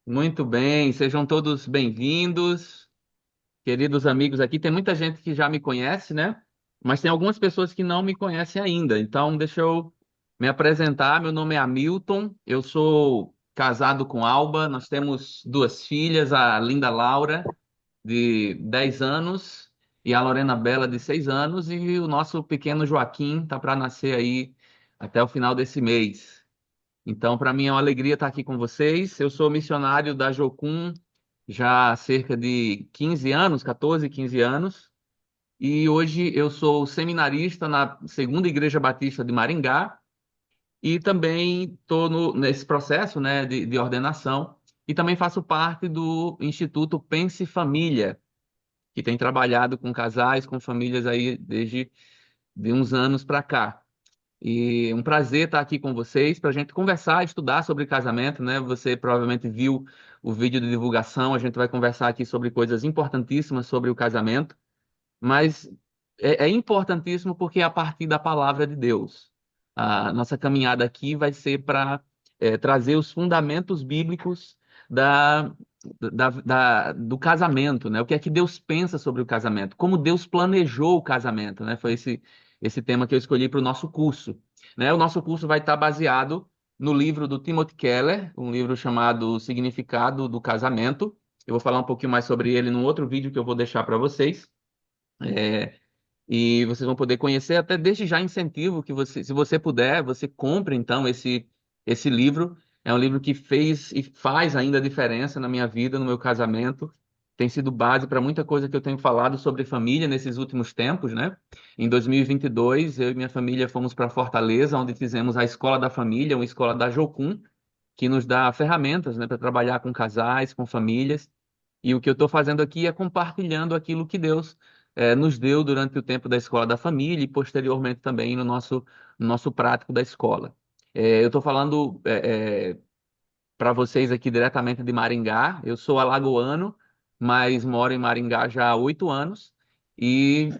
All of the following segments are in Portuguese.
Muito bem, sejam todos bem-vindos, queridos amigos aqui. Tem muita gente que já me conhece, né? Mas tem algumas pessoas que não me conhecem ainda. Então, deixa eu me apresentar. Meu nome é Hamilton, eu sou casado com Alba. Nós temos duas filhas, a linda Laura, de 10 anos, e a Lorena Bela, de 6 anos, e o nosso pequeno Joaquim está para nascer aí até o final desse mês. Então, para mim é uma alegria estar aqui com vocês. Eu sou missionário da Jocum já há cerca de 15 anos, 14, 15 anos, e hoje eu sou seminarista na Segunda Igreja Batista de Maringá e também estou nesse processo, né, de ordenação e também faço parte do Instituto Pense Família, que tem trabalhado com casais, com famílias aí desde de uns anos para cá. E um prazer estar aqui com vocês para a gente conversar, estudar sobre casamento, né? Você provavelmente viu o vídeo de divulgação, a gente vai conversar aqui sobre coisas importantíssimas sobre o casamento, mas é importantíssimo porque é a partir da palavra de Deus. A nossa caminhada aqui vai ser para trazer os fundamentos bíblicos da, do casamento, né? O que é que Deus pensa sobre o casamento, como Deus planejou o casamento, né? Foi esse tema que eu escolhi para o nosso curso, né? O nosso curso vai estar baseado no livro do Timothy Keller, um livro chamado O Significado do Casamento. Eu vou falar um pouquinho mais sobre ele num outro vídeo que eu vou deixar para vocês. É, e vocês vão poder conhecer, até desde já incentivo que você, se você puder, você compre então esse livro. É um livro que fez e faz ainda a diferença na minha vida, no meu casamento. Tem sido base para muita coisa que eu tenho falado sobre família nesses últimos tempos, né? Em 2022, eu e minha família fomos para Fortaleza, onde fizemos a Escola da Família, uma escola da Jocum, que nos dá ferramentas, né, para trabalhar com casais, com famílias. E o que eu estou fazendo aqui é compartilhando aquilo que Deus nos deu durante o tempo da escola da família e posteriormente também no nosso prático da escola. Eu estou falando para vocês aqui diretamente de Maringá. Eu sou alagoano, mas moro em Maringá já há 8 anos e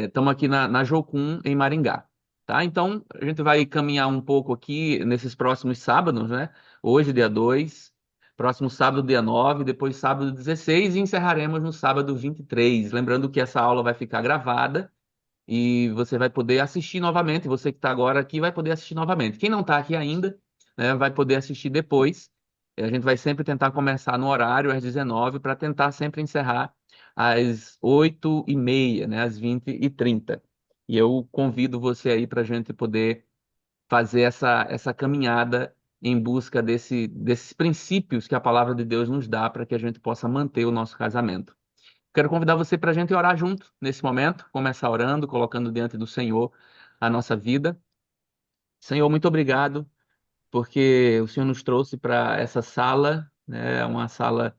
estamos aqui na Jocum, em Maringá. Tá? Então, a gente vai caminhar um pouco aqui nesses próximos sábados, né? Hoje, dia 2, próximo sábado, dia 9, depois sábado 16 e encerraremos no sábado 23. Lembrando que essa aula vai ficar gravada e você vai poder assistir novamente. Você que está agora aqui vai poder assistir novamente. Quem não está aqui ainda, né, vai poder assistir depois. A gente vai sempre tentar começar no horário, às 19, para tentar sempre encerrar às 8h30, né, às 20h30. E eu convido você aí para a gente poder fazer essa caminhada em busca desses princípios que a palavra de Deus nos dá para que a gente possa manter o nosso casamento. Quero convidar você para a gente orar junto nesse momento, começar orando, colocando diante do Senhor a nossa vida. Senhor, muito obrigado, porque o Senhor nos trouxe para essa sala, né, uma sala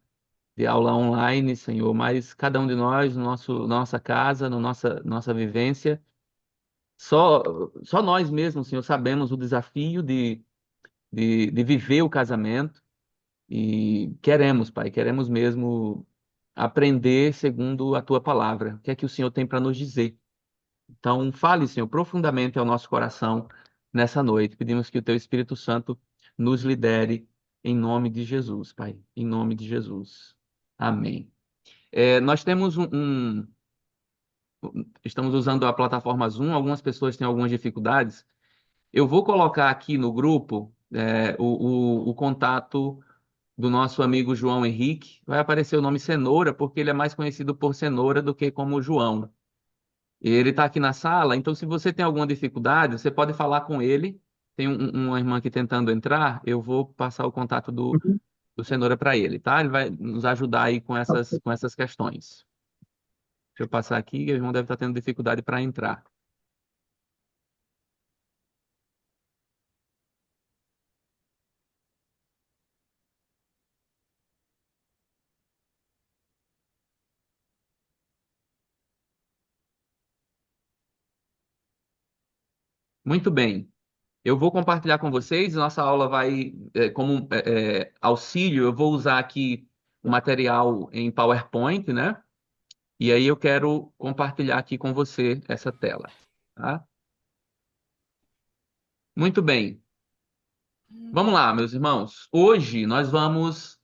de aula online, Senhor, mas cada um de nós, no nossa casa, no nossa vivência, só, só nós mesmos, Senhor, sabemos o desafio de viver o casamento e queremos, Pai, queremos mesmo aprender segundo a Tua palavra. O que é que o Senhor tem para nos dizer? Então, fale, Senhor, profundamente ao nosso coração nessa noite. Pedimos que o Teu Espírito Santo nos lidere em nome de Jesus, Pai. Em nome de Jesus. Amém. Nós temos estamos usando a plataforma Zoom, algumas pessoas têm algumas dificuldades. Eu vou colocar aqui no grupo o contato do nosso amigo João Henrique. Vai aparecer o nome Cenoura, porque ele é mais conhecido por Cenoura do que como João. Ele está aqui na sala, então se você tem alguma dificuldade, você pode falar com ele. Tem uma irmã aqui tentando entrar, eu vou passar o contato Uhum. do Cenoura para ele, tá? Ele vai nos ajudar aí com essas questões. Deixa eu passar aqui, o irmão deve estar tendo dificuldade para entrar. Muito bem. Eu vou compartilhar com vocês, nossa aula vai, como auxílio, eu vou usar aqui o material em PowerPoint, né? E aí eu quero compartilhar aqui com você essa tela, tá? Muito bem. Vamos lá, meus irmãos. Hoje nós vamos.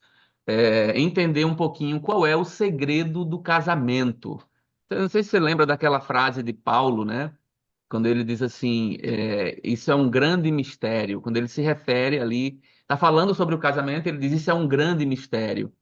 entender um pouquinho qual é o segredo do casamento. Eu não sei se você lembra daquela frase de Paulo, né? Quando ele diz assim, isso é um grande mistério. Quando ele se refere ali, está falando sobre o casamento, ele diz isso é um grande mistério,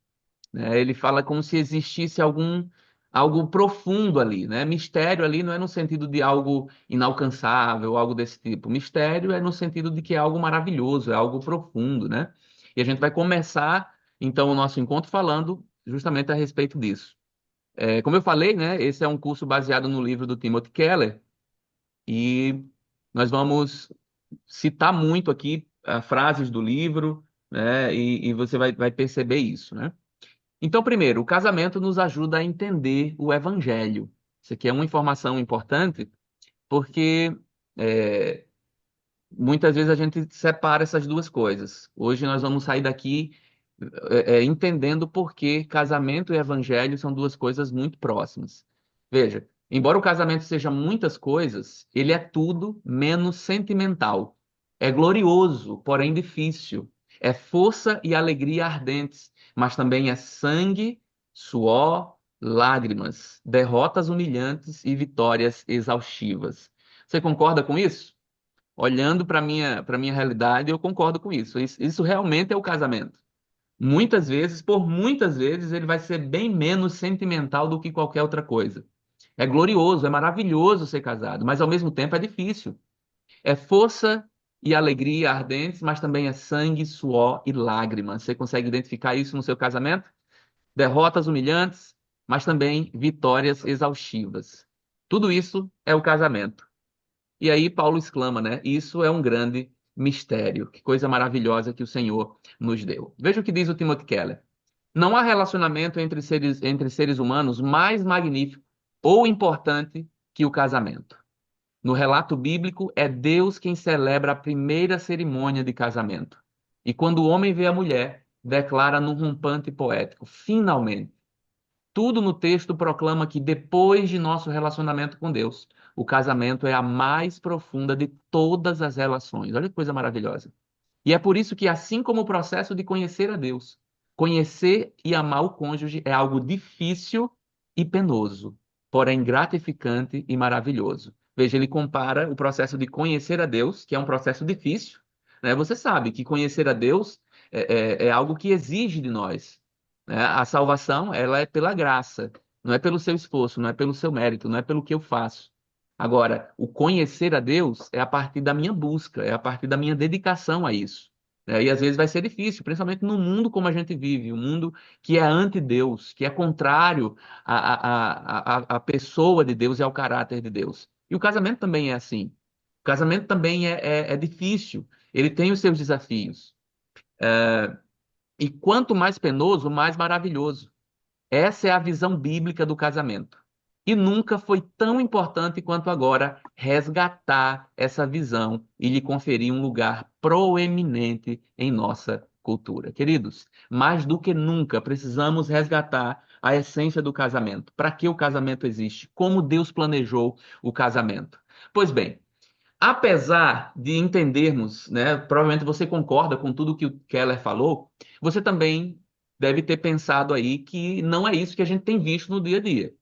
né? Ele fala como se existisse algo profundo ali, né? Mistério ali não é no sentido de algo inalcançável, algo desse tipo. Mistério é no sentido de que é algo maravilhoso, é algo profundo, né? E a gente vai começar então o nosso encontro falando justamente a respeito disso. Como eu falei, né? Esse é um curso baseado no livro do Timothy Keller e nós vamos citar muito aqui frases do livro, né? E você vai perceber isso, né? Então, primeiro, o casamento nos ajuda a entender o evangelho. Isso aqui é uma informação importante, porque é, muitas vezes a gente separa essas duas coisas. Hoje nós vamos sair daqui entendendo por que casamento e evangelho são duas coisas muito próximas. Veja, embora o casamento seja muitas coisas, ele é tudo menos sentimental. É glorioso, porém difícil. É força e alegria ardentes, mas também é sangue, suor, lágrimas, derrotas humilhantes e vitórias exaustivas. Você concorda com isso? Olhando para minha realidade, eu concordo com isso. Isso realmente é o casamento. Muitas vezes, por muitas vezes, ele vai ser bem menos sentimental do que qualquer outra coisa. É glorioso, é maravilhoso ser casado, mas ao mesmo tempo é difícil. É força e alegria ardentes, mas também é sangue, suor e lágrimas. Você consegue identificar isso no seu casamento? Derrotas humilhantes, mas também vitórias exaustivas. Tudo isso é o casamento. E aí Paulo exclama, né? Isso é um grande mistério. Que coisa maravilhosa que o Senhor nos deu. Veja o que diz o Timothy Keller. Não há relacionamento entre seres humanos mais magnífico ou importante que o casamento. No relato bíblico, é Deus quem celebra a primeira cerimônia de casamento. E quando o homem vê a mulher, declara num rompante poético: finalmente. Tudo no texto proclama que depois de nosso relacionamento com Deus, o casamento é a mais profunda de todas as relações. Olha que coisa maravilhosa. E é por isso que, assim como o processo de conhecer a Deus, conhecer e amar o cônjuge é algo difícil e penoso, porém gratificante e maravilhoso. Veja, ele compara o processo de conhecer a Deus, que é um processo difícil, né? Você sabe que conhecer a Deus é algo que exige de nós, né? A salvação, ela é pela graça, não é pelo seu esforço, não é pelo seu mérito, não é pelo que eu faço. Agora, o conhecer a Deus é a partir da minha busca, é a partir da minha dedicação a isso. E às vezes vai ser difícil, principalmente no mundo como a gente vive, um mundo que é anti-Deus, que é contrário à pessoa de Deus e ao caráter de Deus. E o casamento também é assim. O casamento também é difícil, ele tem os seus desafios. E quanto mais penoso, mais maravilhoso. Essa é a visão bíblica do casamento. E nunca foi tão importante quanto agora resgatar essa visão e lhe conferir um lugar proeminente em nossa cultura. Queridos, mais do que nunca precisamos resgatar a essência do casamento. Para que o casamento existe? Como Deus planejou o casamento? Pois bem, apesar de entendermos, né, provavelmente você concorda com tudo que o Keller falou, você também deve ter pensado aí que não é isso que a gente tem visto no dia a dia.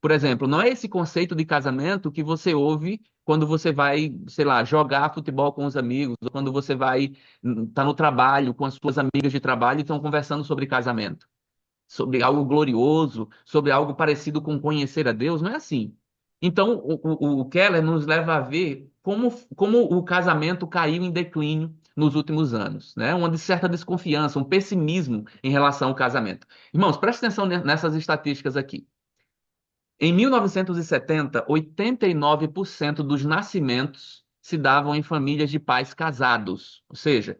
Por exemplo, não é esse conceito de casamento que você ouve quando você vai, sei lá, jogar futebol com os amigos, ou quando você vai estar no trabalho com as suas amigas de trabalho e estão conversando sobre casamento, sobre algo glorioso, sobre algo parecido com conhecer a Deus, não é assim. Então, o Keller nos leva a ver como o casamento caiu em declínio nos últimos anos, né? Uma certa desconfiança, um pessimismo em relação ao casamento. Irmãos, preste atenção nessas estatísticas aqui. Em 1970, 89% dos nascimentos se davam em famílias de pais casados, ou seja,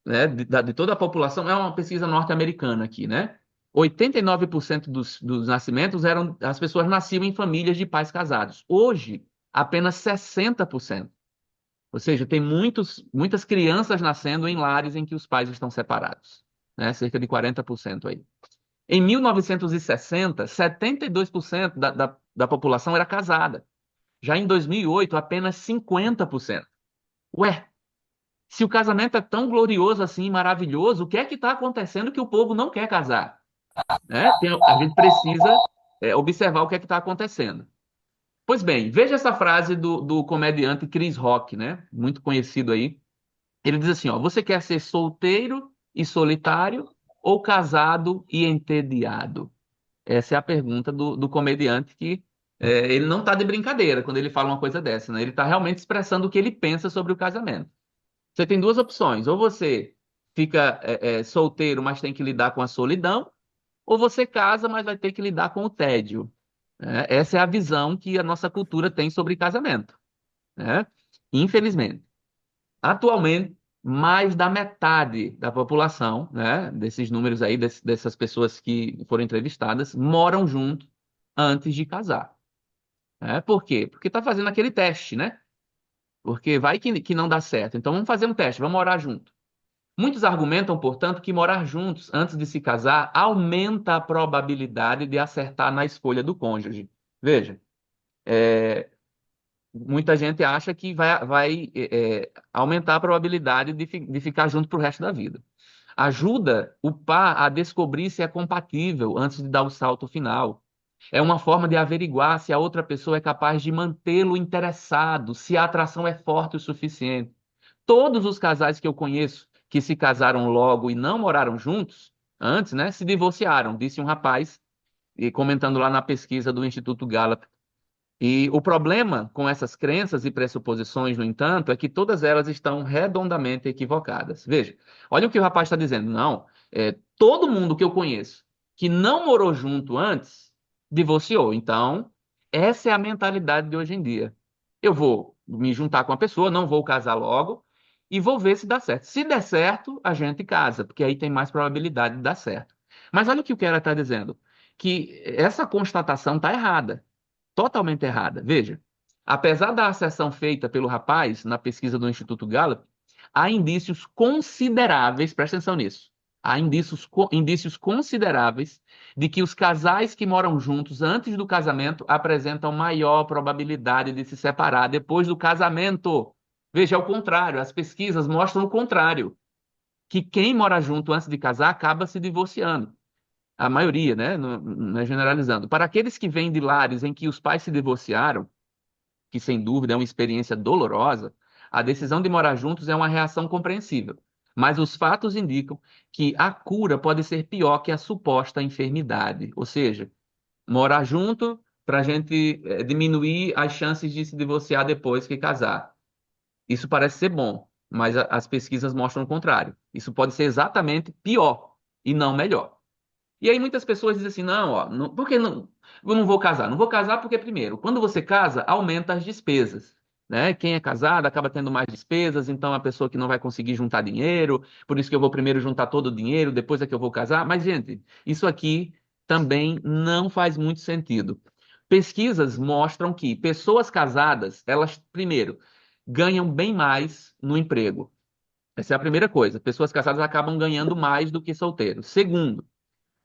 né, de toda a população, é uma pesquisa norte-americana aqui, né? 89% dos nascimentos as pessoas nasciam em famílias de pais casados. Hoje, apenas 60%. Ou seja, tem muitas crianças nascendo em lares em que os pais estão separados, né? Cerca de 40% aí. Em 1960, 72% da população era casada. Já em 2008, apenas 50%. Ué, Se o casamento é tão glorioso assim, maravilhoso, o que é que está acontecendo que o povo não quer casar? Né? A gente precisa observar o que é que está acontecendo. Pois bem, veja essa frase do comediante Chris Rock, né? Muito conhecido aí. Ele diz assim, ó, você quer ser solteiro e solitário ou casado e entediado? Essa é a pergunta do comediante que ele não está de brincadeira quando ele fala uma coisa dessa, né? Ele está realmente expressando o que ele pensa sobre o casamento. Você tem duas opções, ou você fica solteiro, mas tem que lidar com a solidão, ou você casa, mas vai ter que lidar com o tédio. Né? Essa é a visão que a nossa cultura tem sobre casamento, né? Infelizmente. Atualmente, mais da metade da população, né, desses números aí, dessas pessoas que foram entrevistadas, moram juntos antes de casar. Né? Por quê? Porque está fazendo aquele teste, né? Porque vai que não dá certo. Então vamos fazer um teste, vamos morar junto. Muitos argumentam, portanto, que morar juntos antes de se casar aumenta a probabilidade de acertar na escolha do cônjuge. Veja, muita gente acha que vai aumentar a probabilidade de ficar junto para o resto da vida. Ajuda o par a descobrir se é compatível antes de dar o salto final. É uma forma de averiguar se a outra pessoa é capaz de mantê-lo interessado, se a atração é forte o suficiente. Todos os casais que eu conheço que se casaram logo e não moraram juntos antes, né, se divorciaram, disse um rapaz, e comentando lá na pesquisa do Instituto Gallup. E o problema com essas crenças e pressuposições, no entanto, é que todas elas estão redondamente equivocadas. Veja, olha o que o rapaz está dizendo. Não, todo mundo que eu conheço que não morou junto antes divorciou. Então, essa é a mentalidade de hoje em dia. Eu vou me juntar com a pessoa, não vou casar logo e vou ver se dá certo. Se der certo, a gente casa, porque aí tem mais probabilidade de dar certo. Mas olha o que o cara está dizendo, que essa constatação está errada. Totalmente errada. Veja, apesar da asserção feita pelo rapaz na pesquisa do Instituto Gallup, há indícios consideráveis, presta atenção nisso, há indícios consideráveis de que os casais que moram juntos antes do casamento apresentam maior probabilidade de se separar depois do casamento. Veja, é o contrário, as pesquisas mostram o contrário, que quem mora junto antes de casar acaba se divorciando. A maioria, né? Não é generalizando. Para aqueles que vêm de lares em que os pais se divorciaram, que sem dúvida é uma experiência dolorosa, a decisão de morar juntos é uma reação compreensível. Mas os fatos indicam que a cura pode ser pior que a suposta enfermidade. Ou seja, morar junto para a gente diminuir as chances de se divorciar depois que casar. Isso parece ser bom, mas as pesquisas mostram o contrário. Isso pode ser exatamente pior e não melhor. E aí muitas pessoas dizem assim, não, ó, por que não, eu não vou casar? Não vou casar porque, primeiro, quando você casa, aumenta as despesas, né? Quem é casado acaba tendo mais despesas, então a pessoa que não vai conseguir juntar dinheiro, por isso que eu vou primeiro juntar todo o dinheiro, depois é que eu vou casar. Mas, gente, isso aqui também não faz muito sentido. Pesquisas mostram que pessoas casadas, elas, primeiro, ganham bem mais no emprego. Essa é a primeira coisa. Pessoas casadas acabam ganhando mais do que solteiros. Segundo,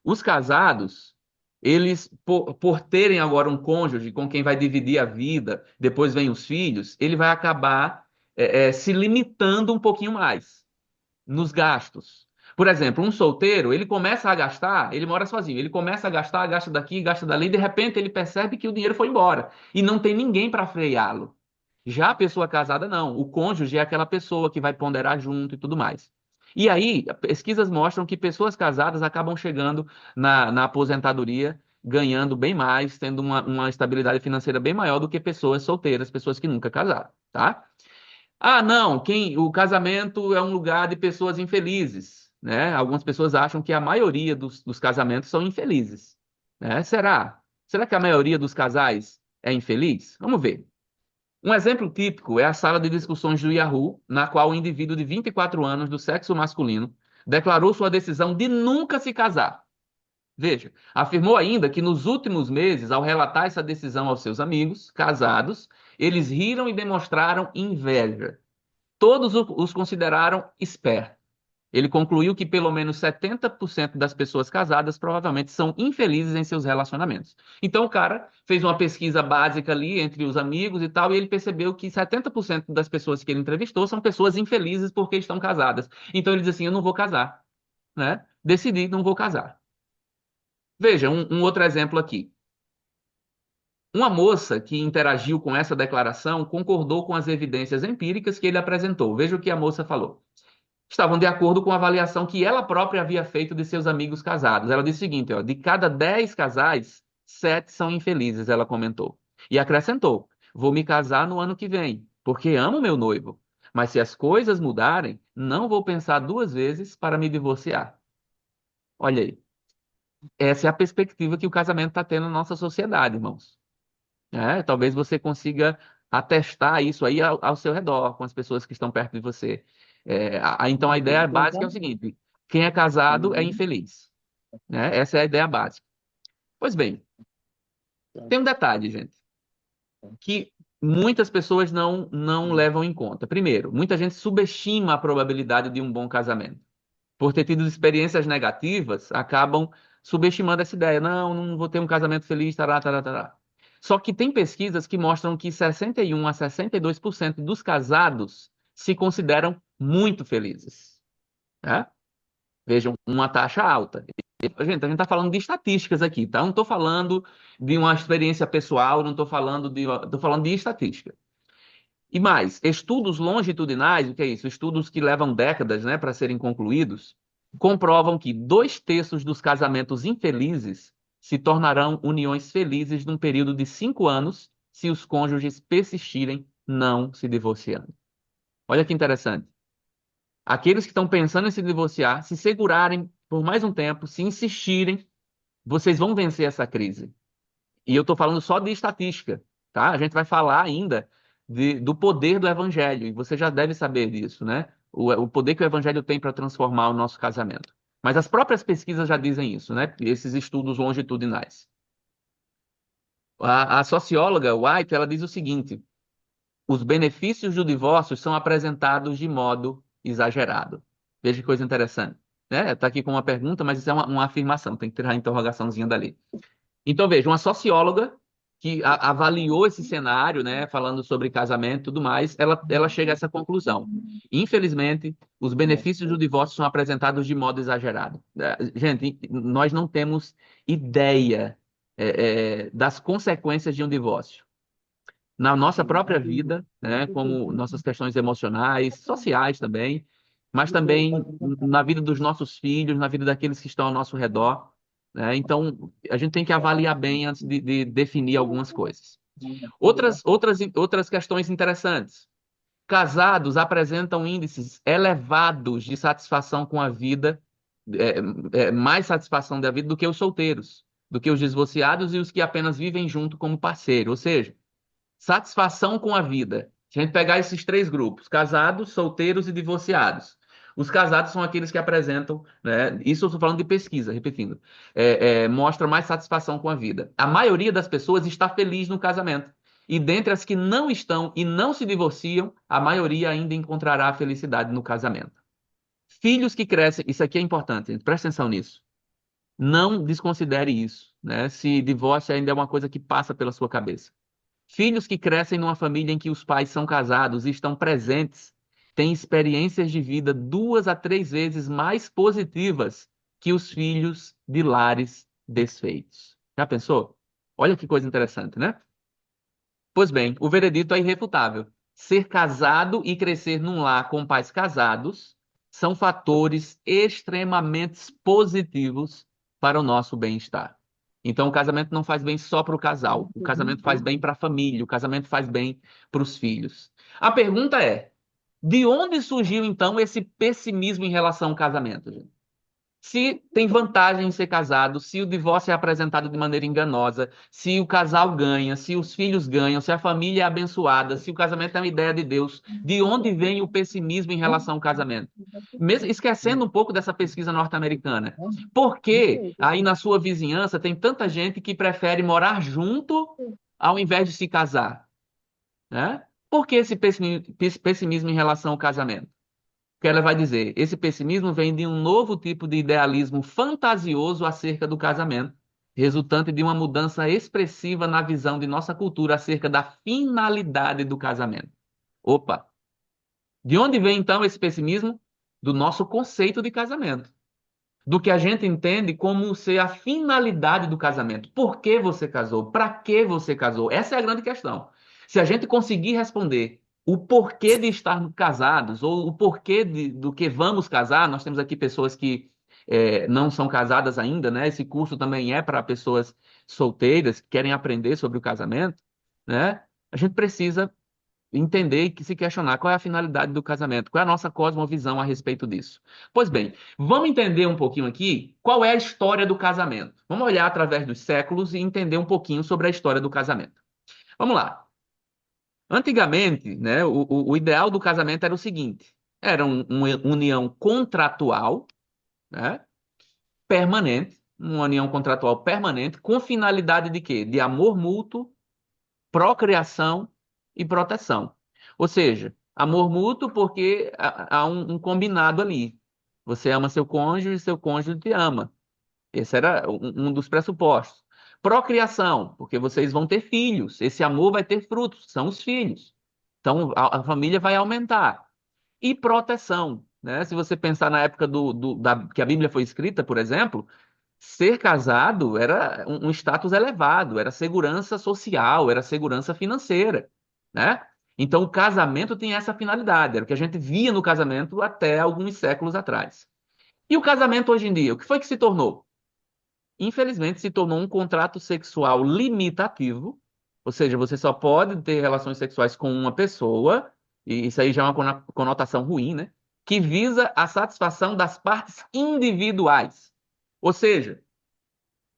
os casados, eles, por terem agora um cônjuge com quem vai dividir a vida, depois vem os filhos, ele vai acabar se limitando um pouquinho mais nos gastos. Por exemplo, um solteiro, ele começa a gastar, ele mora sozinho, ele começa a gastar, gasta daqui, gasta dali, e de repente ele percebe que o dinheiro foi embora e não tem ninguém para freá-lo. Já a pessoa casada, não. O cônjuge é aquela pessoa que vai ponderar junto e tudo mais. E aí, pesquisas mostram que pessoas casadas acabam chegando na aposentadoria ganhando bem mais, tendo uma estabilidade financeira bem maior do que pessoas solteiras, pessoas que nunca casaram, tá? Ah, não, o casamento é um lugar de pessoas infelizes, né? Algumas pessoas acham que a maioria dos casamentos são infelizes, né? Será? Será que a maioria dos casais é infeliz? Vamos ver. Um exemplo típico é a sala de discussões do Yahoo, na qual o indivíduo de 24 anos do sexo masculino declarou sua decisão de nunca se casar. Veja, afirmou ainda que nos últimos meses, ao relatar essa decisão aos seus amigos casados, eles riram e demonstraram inveja. Todos os consideraram espertos. Ele concluiu que pelo menos 70% das pessoas casadas provavelmente são infelizes em seus relacionamentos. Então o cara fez uma pesquisa básica ali entre os amigos e tal, e ele percebeu que 70% das pessoas que ele entrevistou são pessoas infelizes porque estão casadas. Então ele diz assim: eu não vou casar, né? Decidi, não vou casar. Veja, um outro exemplo aqui. Uma moça que interagiu com essa declaração concordou com as evidências empíricas que ele apresentou. Veja o que a moça falou. Estavam de acordo com a avaliação que ela própria havia feito de seus amigos casados. Ela disse o seguinte, ó, de cada 10 casais, 7 são infelizes, ela comentou. E acrescentou, vou me casar no ano que vem, porque amo meu noivo. Mas se as coisas mudarem, não vou pensar duas vezes para me divorciar. Olha aí, essa é a perspectiva que o casamento está tendo na nossa sociedade, irmãos. Talvez você consiga atestar isso aí ao seu redor, com as pessoas que estão perto de você. Então, a ideia básica é o seguinte: quem é casado é infeliz. Né? Essa é a ideia básica. Pois bem, tem um detalhe, gente, que muitas pessoas não levam em conta. Primeiro, muita gente subestima a probabilidade de um bom casamento. Por ter tido experiências negativas, acabam subestimando essa ideia. Não, não vou ter um casamento feliz, tará, tará, tará. Só que tem pesquisas que mostram que 61 a 62% dos casados se consideram muito felizes. Né? Vejam, uma taxa alta. Gente, a gente está falando de estatísticas aqui, tá? Não estou falando de uma experiência pessoal, não estou falando estou falando de estatística. E mais, estudos longitudinais, o que é isso? Estudos que levam décadas, né, para serem concluídos, comprovam que 2/3 dos casamentos infelizes se tornarão uniões felizes num período de 5 anos se os cônjuges persistirem não se divorciando. Olha que interessante. Aqueles que estão pensando em se divorciar, se segurarem por mais um tempo, se insistirem, vocês vão vencer essa crise. E eu estou falando só de estatística, tá? A gente vai falar ainda do poder do evangelho, e você já deve saber disso, né? O poder que o evangelho tem para transformar o nosso casamento. Mas as próprias pesquisas já dizem isso, né? Esses estudos longitudinais. A socióloga White, ela diz o seguinte: os benefícios do divórcio são apresentados de modo exagerado. Veja que coisa interessante. Né? Está aqui com uma pergunta, mas isso é uma afirmação, tem que tirar a interrogaçãozinha dali. Então, veja, uma socióloga que avaliou esse cenário, né, falando sobre casamento e tudo mais, ela chega a essa conclusão. Infelizmente, os benefícios do divórcio são apresentados de modo exagerado. Gente, nós não temos ideia, das consequências de um divórcio. Na nossa própria vida, né, como nossas questões emocionais, sociais também, mas também na vida dos nossos filhos, na vida daqueles que estão ao nosso redor. Né? Então, a gente tem que avaliar bem antes de definir algumas coisas. Outras questões interessantes. Casados apresentam índices elevados de satisfação com a vida, mais satisfação da vida do que os solteiros, do que os divorciados e os que apenas vivem junto como parceiro. Ou seja, satisfação com a vida. Se a gente pegar esses três grupos, casados, solteiros e divorciados. Os casados são aqueles que apresentam, né, isso eu estou falando de pesquisa, repetindo, mostra mais satisfação com a vida. A maioria das pessoas está feliz no casamento. E dentre as que não estão e não se divorciam, a maioria ainda encontrará a felicidade no casamento. Filhos que crescem, isso aqui é importante, gente, presta atenção nisso. Não desconsidere isso, né? Se divórcio ainda é uma coisa que passa pela sua cabeça. Filhos que crescem numa família em que os pais são casados e estão presentes têm experiências de vida 2 a 3 vezes mais positivas que os filhos de lares desfeitos. Já pensou? Olha que coisa interessante, né? Pois bem, o veredito é irrefutável. Ser casado e crescer num lar com pais casados são fatores extremamente positivos para o nosso bem-estar. Então, o casamento não faz bem só para o casal, o casamento faz bem para a família, o casamento faz bem para os filhos. A pergunta é: de onde surgiu então esse pessimismo em relação ao casamento, gente? Se tem vantagem em ser casado, se o divórcio é apresentado de maneira enganosa, se o casal ganha, se os filhos ganham, se a família é abençoada, se o casamento é uma ideia de Deus, de onde vem o pessimismo em relação ao casamento? Mesmo esquecendo um pouco dessa pesquisa norte-americana. Por que aí na sua vizinhança tem tanta gente que prefere morar junto ao invés de se casar? Né? Por que esse pessimismo em relação ao casamento? que ela vai dizer, esse pessimismo vem de um novo tipo de idealismo fantasioso acerca do casamento, resultante de uma mudança expressiva na visão de nossa cultura acerca da finalidade do casamento. Opa! De onde vem então esse pessimismo? Do nosso conceito de casamento, do que a gente entende como ser a finalidade do casamento. Por que você casou? Para que você casou? Essa é a grande questão. Se a gente conseguir responder o porquê de estarmos casados, ou o porquê do que vamos casar, nós temos aqui pessoas que não são casadas ainda, né? Esse curso também é para pessoas solteiras que querem aprender sobre o casamento, né? A gente precisa entender e se questionar qual é a finalidade do casamento, qual é a nossa cosmovisão a respeito disso. Pois bem, vamos entender um pouquinho aqui qual é a história do casamento. Vamos olhar através dos séculos e entender um pouquinho sobre a história do casamento. Vamos lá. Antigamente, né, o ideal do casamento era o seguinte: era uma união contratual, né, permanente, uma união contratual permanente, com finalidade de quê? De amor mútuo, procriação e proteção. Ou seja, amor mútuo porque há um combinado ali. Você ama seu cônjuge te ama. Esse era um dos pressupostos. Procriação, porque vocês vão ter filhos. Esse amor vai ter frutos, são os filhos. Então a família vai aumentar. E proteção, né? Se você pensar na época que a Bíblia foi escrita, por exemplo, ser casado era um status elevado, era segurança social, era segurança financeira, né? Então, o casamento tem essa finalidade, era o que a gente via no casamento até alguns séculos atrás. E o casamento hoje em dia, o que foi que se tornou? Infelizmente, se tornou um contrato sexual limitativo, ou seja, você só pode ter relações sexuais com uma pessoa, e isso aí já é uma conotação ruim, né? Que visa a satisfação das partes individuais. Ou seja,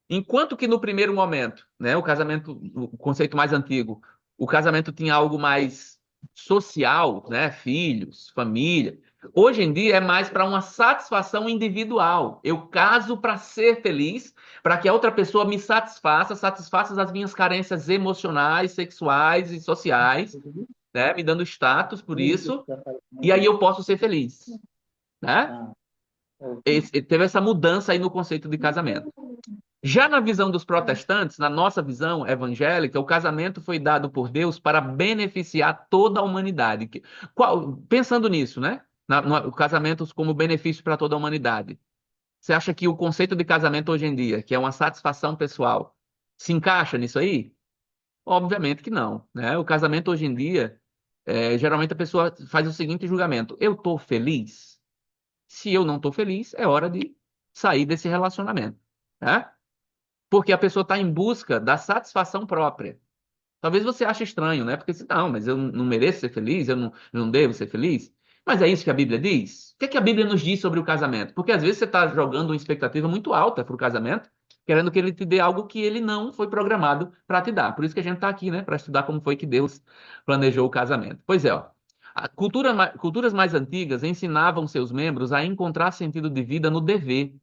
enquanto que no primeiro momento, né, o casamento, o conceito mais antigo, o casamento tinha algo mais social, né, filhos, família. Hoje em dia é mais para uma satisfação individual. Eu caso para ser feliz, para que a outra pessoa me satisfaça, satisfaça as minhas carências emocionais, sexuais e sociais, né, me dando status por isso, e aí eu posso ser feliz, né? Teve essa mudança aí no conceito de casamento. Já na visão dos protestantes, na nossa visão evangélica, o casamento foi dado por Deus para beneficiar toda a humanidade. Pensando nisso, né? O casamento como benefício para toda a humanidade. Você acha que o conceito de casamento hoje em dia, que é uma satisfação pessoal, se encaixa nisso aí? Obviamente que não, né? O casamento hoje em dia, geralmente a pessoa faz o seguinte julgamento: eu estou feliz? Se eu não estou feliz, é hora de sair desse relacionamento, né? Porque a pessoa está em busca da satisfação própria. Talvez você ache estranho, né? Porque se não, mas eu não mereço ser feliz, eu não devo ser feliz. Mas é isso que a Bíblia diz? O que é que a Bíblia nos diz sobre o casamento? Porque às vezes você está jogando uma expectativa muito alta para o casamento, querendo que ele te dê algo que ele não foi programado para te dar. Por isso que a gente está aqui, né? Para estudar como foi que Deus planejou o casamento. Pois é, ó. Culturas mais antigas ensinavam seus membros a encontrar sentido de vida no dever.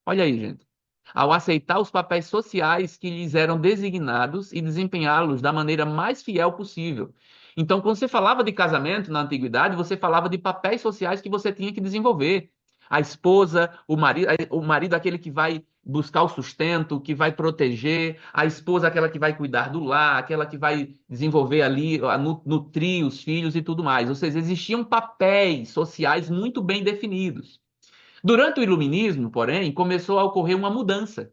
Olha aí, gente, ao aceitar os papéis sociais que lhes eram designados e desempenhá-los da maneira mais fiel possível. Então, quando você falava de casamento na antiguidade, você falava de papéis sociais que você tinha que desenvolver. A esposa, o marido aquele que vai buscar o sustento, que vai proteger, a esposa aquela que vai cuidar do lar, aquela que vai desenvolver ali, nutrir os filhos e tudo mais. Ou seja, existiam papéis sociais muito bem definidos. Durante o Iluminismo, porém, começou a ocorrer uma mudança.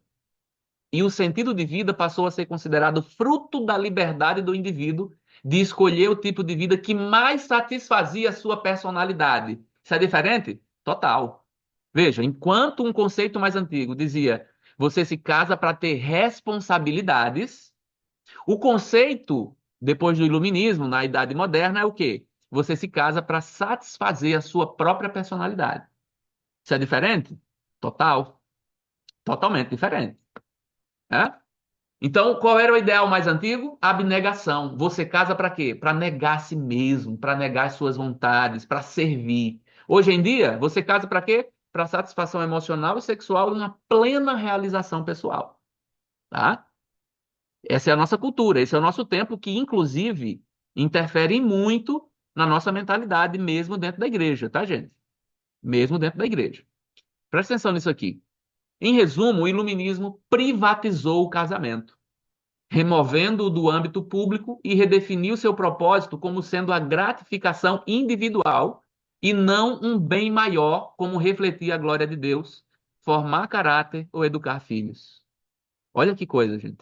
E o sentido de vida passou a ser considerado fruto da liberdade do indivíduo de escolher o tipo de vida que mais satisfazia a sua personalidade. Isso é diferente? Total. Veja, enquanto um conceito mais antigo dizia você se casa para ter responsabilidades, o conceito, depois do Iluminismo, na Idade Moderna, é o quê? Você se casa para satisfazer a sua própria personalidade. Isso é diferente? Total. Totalmente diferente. Né? Então, qual era o ideal mais antigo? Abnegação. Você casa para quê? Para negar a si mesmo, para negar as suas vontades, para servir. Hoje em dia, você casa para quê? Para satisfação emocional e sexual e uma plena realização pessoal. Tá? Essa é a nossa cultura, esse é o nosso tempo que, inclusive, interfere muito na nossa mentalidade mesmo dentro da igreja, tá, gente? mesmo dentro da igreja. Presta atenção nisso aqui. Em resumo, o iluminismo privatizou o casamento, removendo-o do âmbito público e redefiniu seu propósito como sendo a gratificação individual e não um bem maior, como refletir a glória de Deus, formar caráter ou educar filhos. Olha que coisa, gente.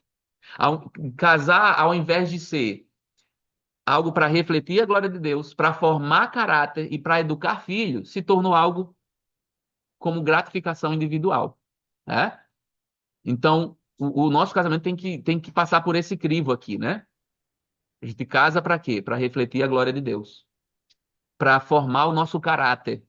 Casar, ao invés de ser algo para refletir a glória de Deus, para formar caráter e para educar filhos, se tornou algo como gratificação individual, né? Então, o nosso casamento tem que passar por esse crivo aqui, né? A gente casa para quê? Para refletir a glória de Deus, para formar o nosso caráter.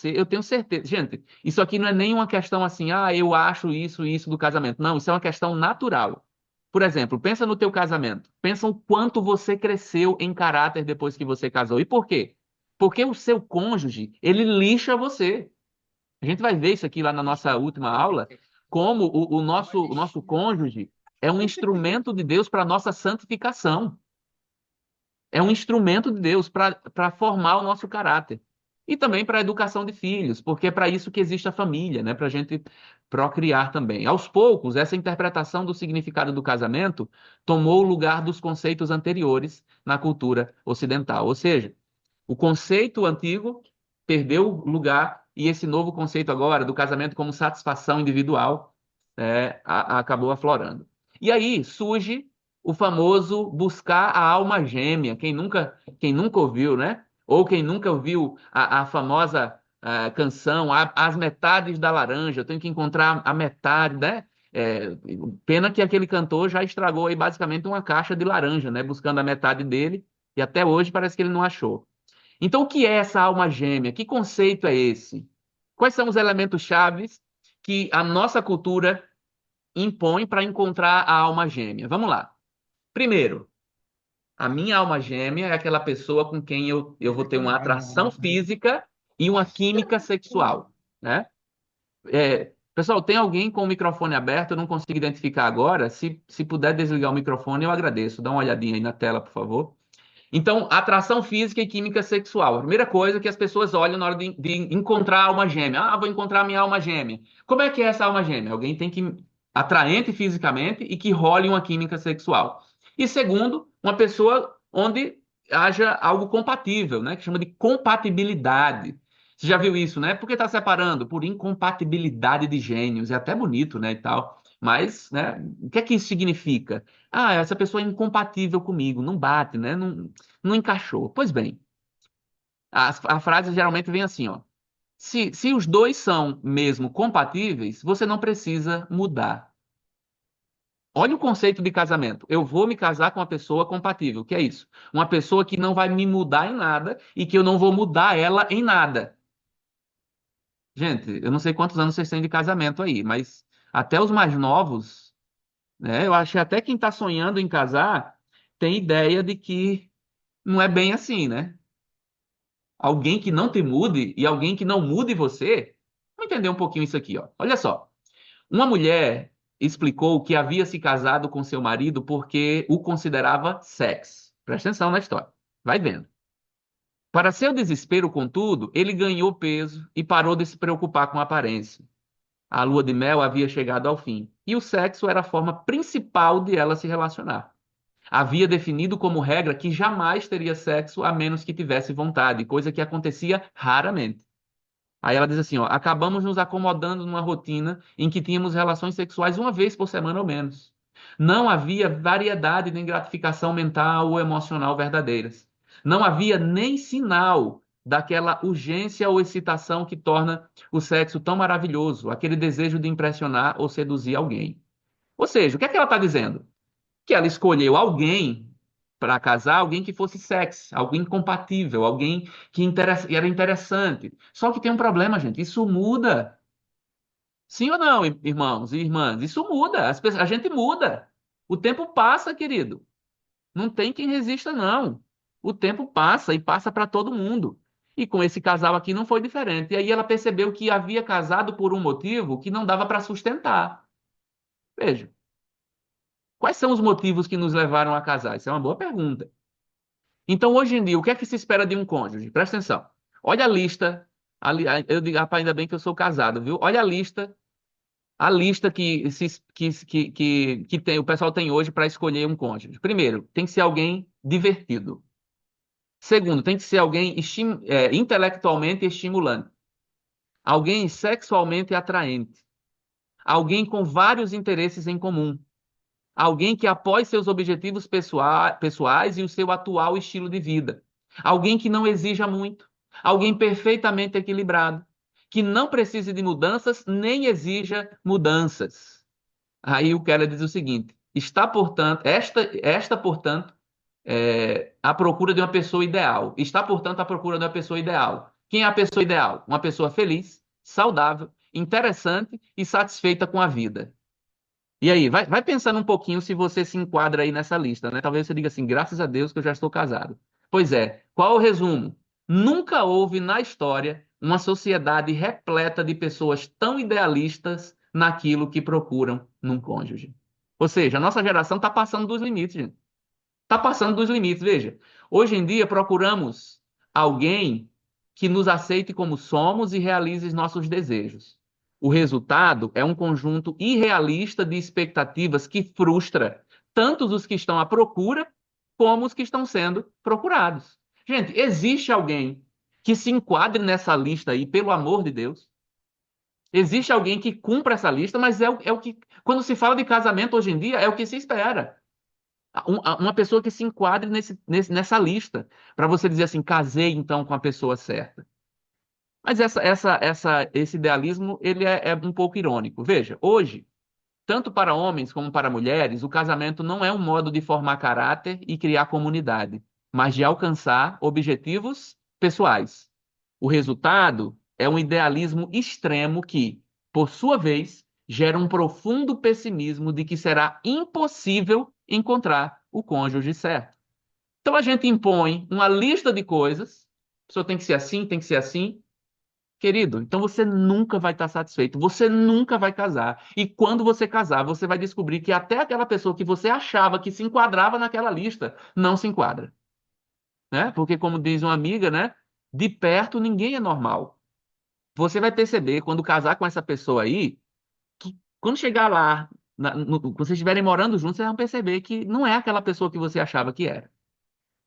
Eu tenho certeza. Gente, isso aqui não é nenhuma questão assim, eu acho isso do casamento. Não, isso é uma questão natural. Por exemplo, pensa no teu casamento. Pensa o quanto você cresceu em caráter depois que você casou. E por quê? Porque o seu cônjuge, ele lixa você. A gente vai ver isso aqui lá na nossa última aula, como o nosso cônjuge é um instrumento de Deus para a nossa santificação. É um instrumento de Deus para formar o nosso caráter. E também para a educação de filhos, porque é para isso que existe a família, né? Para a gente procriar também. Aos poucos, essa interpretação do significado do casamento tomou o lugar dos conceitos anteriores na cultura ocidental. Ou seja, o conceito antigo perdeu lugar e esse novo conceito agora do casamento como satisfação individual acabou aflorando. E aí surge o famoso buscar a alma gêmea. Quem nunca ouviu, né? Ou quem nunca ouviu a famosa canção As Metades da Laranja, eu tenho que encontrar a metade, né? Pena que aquele cantor já estragou aí basicamente uma caixa de laranja, né? Buscando a metade dele, e até hoje parece que ele não achou. Então, o que é essa alma gêmea? Que conceito é esse? Quais são os elementos chaves que a nossa cultura impõe para encontrar a alma gêmea? Vamos lá. Primeiro, a minha alma gêmea é aquela pessoa com quem eu vou ter uma atração física e uma química sexual, né? Pessoal, tem alguém com o microfone aberto? Eu não consigo identificar agora. Se puder desligar o microfone, eu agradeço. Dá uma olhadinha aí na tela, por favor. Então, atração física e química sexual. A primeira coisa que as pessoas olham na hora de encontrar a alma gêmea. Vou encontrar a minha alma gêmea. Como é que é essa alma gêmea? Alguém tem que atraente fisicamente e que role uma química sexual. E segundo, uma pessoa onde haja algo compatível, né? Que chama de compatibilidade. Você já viu isso, né? Por que está separando? Por incompatibilidade de gênios. É até bonito, né, e tal. Mas, né, o que é que isso significa? Essa pessoa é incompatível comigo, não bate, né? Não encaixou. Pois bem, a frase geralmente vem assim, ó. Se os dois são mesmo compatíveis, você não precisa mudar. Olha o conceito de casamento. Eu vou me casar com uma pessoa compatível. O que é isso? Uma pessoa que não vai me mudar em nada e que eu não vou mudar ela em nada. Gente, eu não sei quantos anos vocês têm de casamento aí, mas até os mais novos, né? Eu acho que até quem está sonhando em casar tem ideia de que não é bem assim, né? Alguém que não te mude e alguém que não mude você. Vamos entender um pouquinho isso aqui, ó. Olha só. Uma mulher explicou que havia se casado com seu marido porque o considerava sexo. Presta atenção na história. Vai vendo. Para seu desespero, contudo, ele ganhou peso e parou de se preocupar com a aparência. A lua de mel havia chegado ao fim e o sexo era a forma principal de ela se relacionar. Havia definido como regra que jamais teria sexo a menos que tivesse vontade, coisa que acontecia raramente. Aí ela diz assim, ó, acabamos nos acomodando numa rotina em que tínhamos relações sexuais uma vez por semana ou menos. Não havia variedade nem gratificação mental ou emocional verdadeiras. Não havia nem sinal daquela urgência ou excitação que torna o sexo tão maravilhoso, aquele desejo de impressionar ou seduzir alguém. Ou seja, o que é que ela está dizendo? Que ela escolheu alguém para casar, alguém que fosse sexy, alguém compatível, alguém que era interessante. Só que tem um problema, gente, isso muda. Sim ou não, irmãos e irmãs? Isso muda, a gente muda. O tempo passa, querido. Não tem quem resista, não. O tempo passa e passa para todo mundo. E com esse casal aqui não foi diferente. E aí ela percebeu que havia casado por um motivo que não dava para sustentar. Veja. Quais são os motivos que nos levaram a casar? Isso é uma boa pergunta. Então, hoje em dia, o que é que se espera de um cônjuge? Presta atenção. Olha a lista Eu digo, rapaz, ainda bem que eu sou casado, viu? Olha a lista que tem, o pessoal tem hoje para escolher um cônjuge. Primeiro, tem que ser alguém divertido. Segundo, tem que ser alguém intelectualmente estimulante. Alguém sexualmente atraente. Alguém com vários interesses em comum. Alguém que apoie seus objetivos pessoais e o seu atual estilo de vida. Alguém que não exija muito. Alguém perfeitamente equilibrado. Que não precise de mudanças nem exija mudanças. Aí o Keller diz o seguinte: está, portanto, portanto, à procura de uma pessoa ideal. Está, portanto, à procura de uma pessoa ideal. Quem é a pessoa ideal? Uma pessoa feliz, saudável, interessante e satisfeita com a vida. E aí, vai pensando um pouquinho se você se enquadra aí nessa lista, né? Talvez você diga assim, graças a Deus que eu já estou casado. Pois é, qual é o resumo? Nunca houve na história uma sociedade repleta de pessoas tão idealistas naquilo que procuram num cônjuge. Ou seja, a nossa geração está passando dos limites, gente. Está passando dos limites, veja. Hoje em dia procuramos alguém que nos aceite como somos e realize os nossos desejos. O resultado é um conjunto irrealista de expectativas que frustra tanto os que estão à procura como os que estão sendo procurados. Gente, existe alguém que se enquadre nessa lista aí, pelo amor de Deus? Existe alguém que cumpra essa lista, mas é o que, quando se fala de casamento hoje em dia, é o que se espera. Uma pessoa que se enquadre nessa lista, para você dizer assim, casei então com a pessoa certa. Mas esse idealismo, ele é um pouco irônico. Veja, hoje, tanto para homens como para mulheres, o casamento não é um modo de formar caráter e criar comunidade, mas de alcançar objetivos pessoais. O resultado é um idealismo extremo que, por sua vez, gera um profundo pessimismo de que será impossível encontrar o cônjuge certo. Então a gente impõe uma lista de coisas, a pessoa tem que ser assim, tem que ser assim. Querido, então você nunca vai estar satisfeito, você nunca vai casar. E quando você casar, você vai descobrir que até aquela pessoa que você achava que se enquadrava naquela lista não se enquadra, né? Porque como diz uma amiga, né? De perto ninguém é normal. Você vai perceber quando casar com essa pessoa aí, que quando chegar lá, quando vocês estiverem morando juntos, vocês vão perceber que não é aquela pessoa que você achava que era.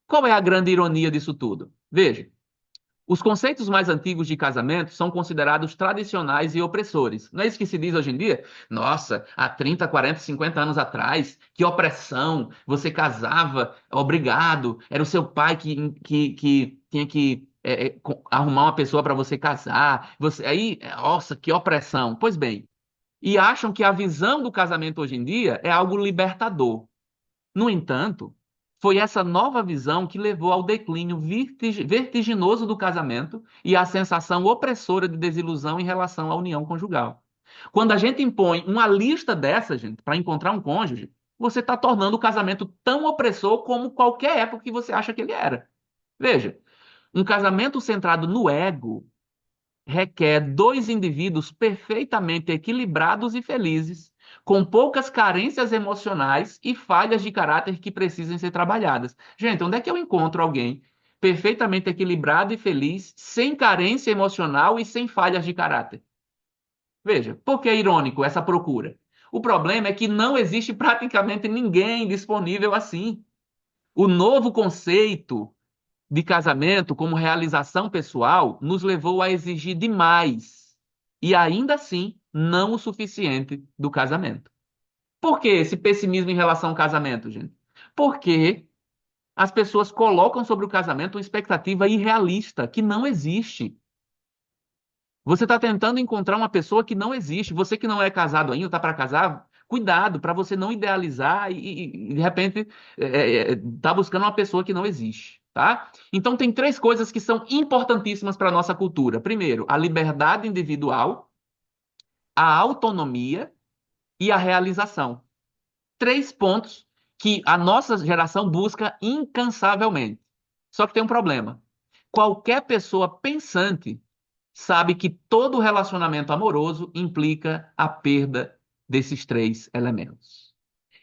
Qual é a grande ironia disso tudo? Veja. Os conceitos mais antigos de casamento são considerados tradicionais e opressores. Não é isso que se diz hoje em dia? Nossa, há 30, 40, 50 anos atrás, que opressão! Você casava, obrigado, era o seu pai que tinha que arrumar uma pessoa para você casar. Nossa, que opressão! Pois bem, e acham que a visão do casamento hoje em dia é algo libertador. No entanto, foi essa nova visão que levou ao declínio vertiginoso do casamento e à sensação opressora de desilusão em relação à união conjugal. Quando a gente impõe uma lista dessa, gente, para encontrar um cônjuge, você está tornando o casamento tão opressor como qualquer época que você acha que ele era. Veja, um casamento centrado no ego requer dois indivíduos perfeitamente equilibrados e felizes, com poucas carências emocionais e falhas de caráter que precisem ser trabalhadas. Gente, onde é que eu encontro alguém perfeitamente equilibrado e feliz, sem carência emocional e sem falhas de caráter? Veja, por que é irônico essa procura? O problema é que não existe praticamente ninguém disponível assim. O novo conceito de casamento como realização pessoal nos levou a exigir demais e ainda assim não o suficiente do casamento. Por que esse pessimismo em relação ao casamento, gente? Porque as pessoas colocam sobre o casamento uma expectativa irrealista que não existe. Você está tentando encontrar uma pessoa que não existe. Você que não é casado ainda, está para casar, cuidado para você não idealizar e, de repente tá buscando uma pessoa que não existe, tá? Então tem três coisas que são importantíssimas para a nossa cultura. Primeiro, a liberdade individual, a autonomia e a realização. Três pontos que a nossa geração busca incansavelmente. Só que tem um problema. Qualquer pessoa pensante sabe que todo relacionamento amoroso implica a perda desses três elementos.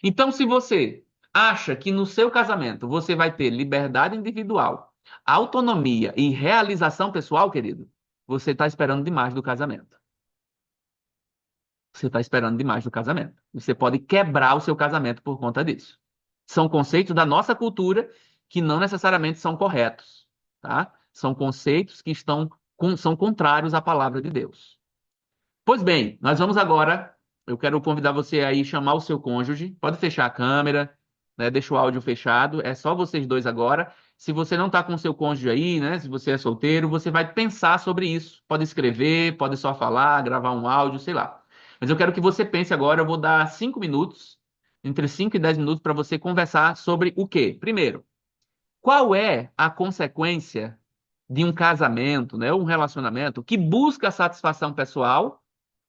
Então, se você acha que no seu casamento você vai ter liberdade individual, autonomia e realização pessoal, querido, você está esperando demais do casamento. Você está esperando demais do casamento. Você pode quebrar o seu casamento por conta disso. São conceitos da nossa cultura que não necessariamente são corretos, tá? São conceitos que são contrários à palavra de Deus. Pois bem, nós vamos agora. Eu quero convidar você aí chamar o seu cônjuge. Pode fechar a câmera, né? Deixa o áudio fechado. É só vocês dois agora. Se você não está com o seu cônjuge aí, né? Se você é solteiro, você vai pensar sobre isso. Pode escrever, pode só falar, gravar um áudio, sei lá. Mas eu quero que você pense agora. Eu vou dar 5 minutos, entre 5 e 10 minutos, para você conversar sobre o quê? Primeiro, qual é a consequência de um casamento, né, um relacionamento que busca a satisfação pessoal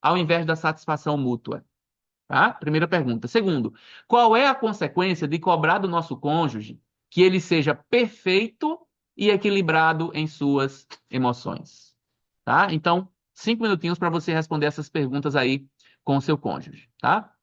ao invés da satisfação mútua? Tá? Primeira pergunta. Segundo, qual é a consequência de cobrar do nosso cônjuge que ele seja perfeito e equilibrado em suas emoções? Tá? Então, 5 minutinhos para você responder essas perguntas aí com o seu cônjuge, tá?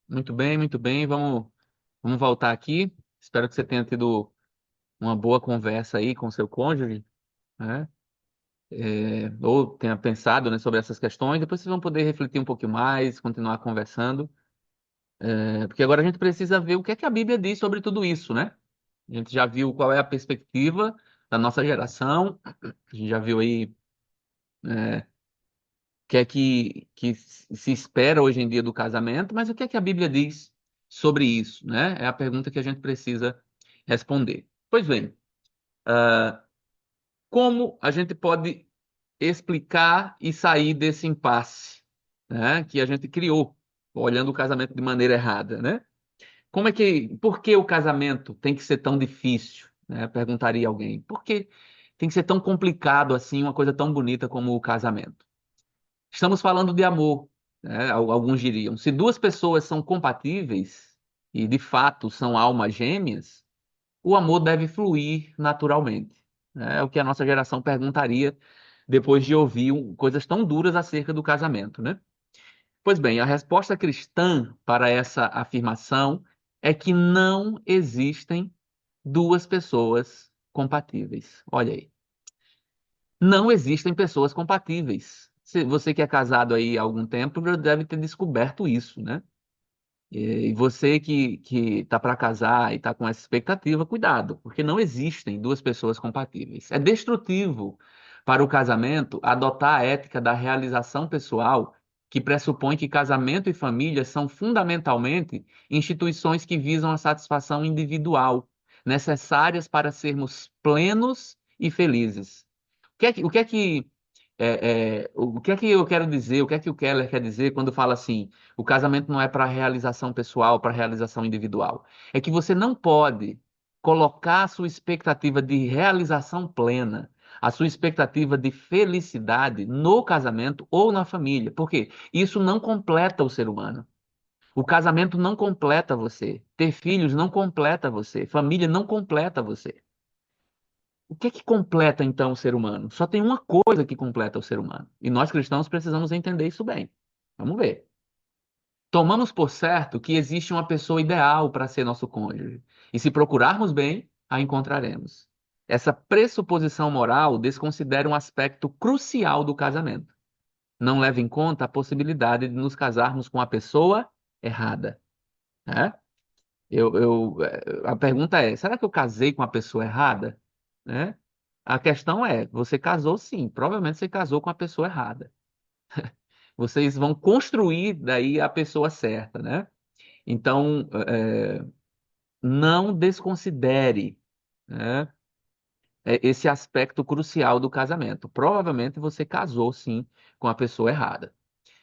Muito bem, muito bem. Vamos voltar aqui. Espero que você tenha tido uma boa conversa aí com seu cônjuge, né? Ou tenha pensado, né, sobre essas questões. Depois vocês vão poder refletir um pouquinho mais, continuar conversando. Porque agora a gente precisa ver o que é que a Bíblia diz sobre tudo isso, né? A gente já viu qual é a perspectiva da nossa geração. A gente já viu aí, o que é que se espera hoje em dia do casamento, mas o que é que a Bíblia diz sobre isso, né? É a pergunta que a gente precisa responder. Pois bem, como a gente pode explicar e sair desse impasse, né, que a gente criou, olhando o casamento de maneira errada, né? Por que o casamento tem que ser tão difícil, né? Perguntaria alguém. Por que tem que ser tão complicado assim, uma coisa tão bonita como o casamento? Estamos falando de amor, né? Alguns diriam. Se duas pessoas são compatíveis e de fato são almas gêmeas, o amor deve fluir naturalmente, né? É o que a nossa geração perguntaria depois de ouvir coisas tão duras acerca do casamento, né? Pois bem, a resposta cristã para essa afirmação é que não existem duas pessoas compatíveis. Olha aí. Não existem pessoas compatíveis. Se você que é casado aí há algum tempo já deve ter descoberto isso, né? E você que está para casar e está com essa expectativa, cuidado, porque não existem duas pessoas compatíveis. É destrutivo para o casamento adotar a ética da realização pessoal, que pressupõe que casamento e família são fundamentalmente instituições que visam a satisfação individual, necessárias para sermos plenos e felizes. O que é que eu quero dizer? O que é que o Keller quer dizer quando fala assim: o casamento não é para realização pessoal, para realização individual? É que você não pode colocar a sua expectativa de realização plena, a sua expectativa de felicidade no casamento ou na família. Por quê? Isso não completa o ser humano. O casamento não completa você. Ter filhos não completa você. Família não completa você. O que é que completa então o ser humano? Só tem uma coisa que completa o ser humano. E nós cristãos precisamos entender isso bem. Vamos ver. Tomamos por certo que existe uma pessoa ideal para ser nosso cônjuge. E se procurarmos bem, a encontraremos. Essa pressuposição moral desconsidera um aspecto crucial do casamento. Não leva em conta a possibilidade de nos casarmos com a pessoa errada, né? A pergunta é: será que eu casei com a pessoa errada? Né? A questão é: você casou sim, provavelmente você casou com a pessoa errada. Vocês vão construir daí a pessoa certa, né? Então, não desconsidere, né, esse aspecto crucial do casamento. Provavelmente você casou sim com a pessoa errada.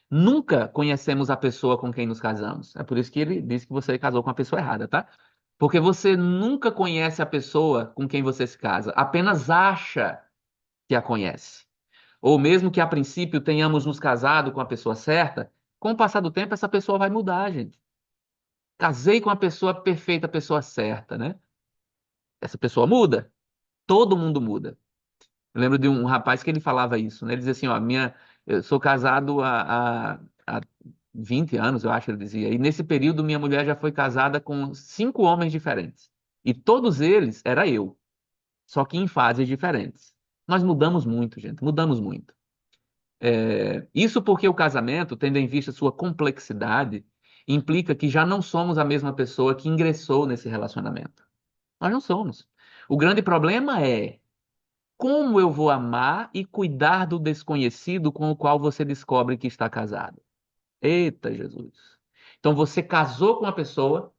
Nunca conhecemos a pessoa com quem nos casamos. É por isso que ele disse que você casou com a pessoa errada, tá? Porque você nunca conhece a pessoa com quem você se casa, apenas acha que a conhece. Ou mesmo que a princípio tenhamos nos casado com a pessoa certa, com o passar do tempo essa pessoa vai mudar, gente. Casei com a pessoa perfeita, a pessoa certa, né? Essa pessoa muda, todo mundo muda. Eu lembro de um rapaz que ele falava isso, né? Ele dizia assim, ó, eu sou casado há 20 anos, eu acho, ele dizia. E nesse período minha mulher já foi casada com 5 homens diferentes. E todos eles era eu, só que em fases diferentes. Nós mudamos muito, gente, mudamos muito. Isso porque o casamento, tendo em vista sua complexidade, implica que já não somos a mesma pessoa que ingressou nesse relacionamento. Nós não somos. O grande problema é como eu vou amar e cuidar do desconhecido com o qual você descobre que está casado? Eita, Jesus. Então você casou com uma pessoa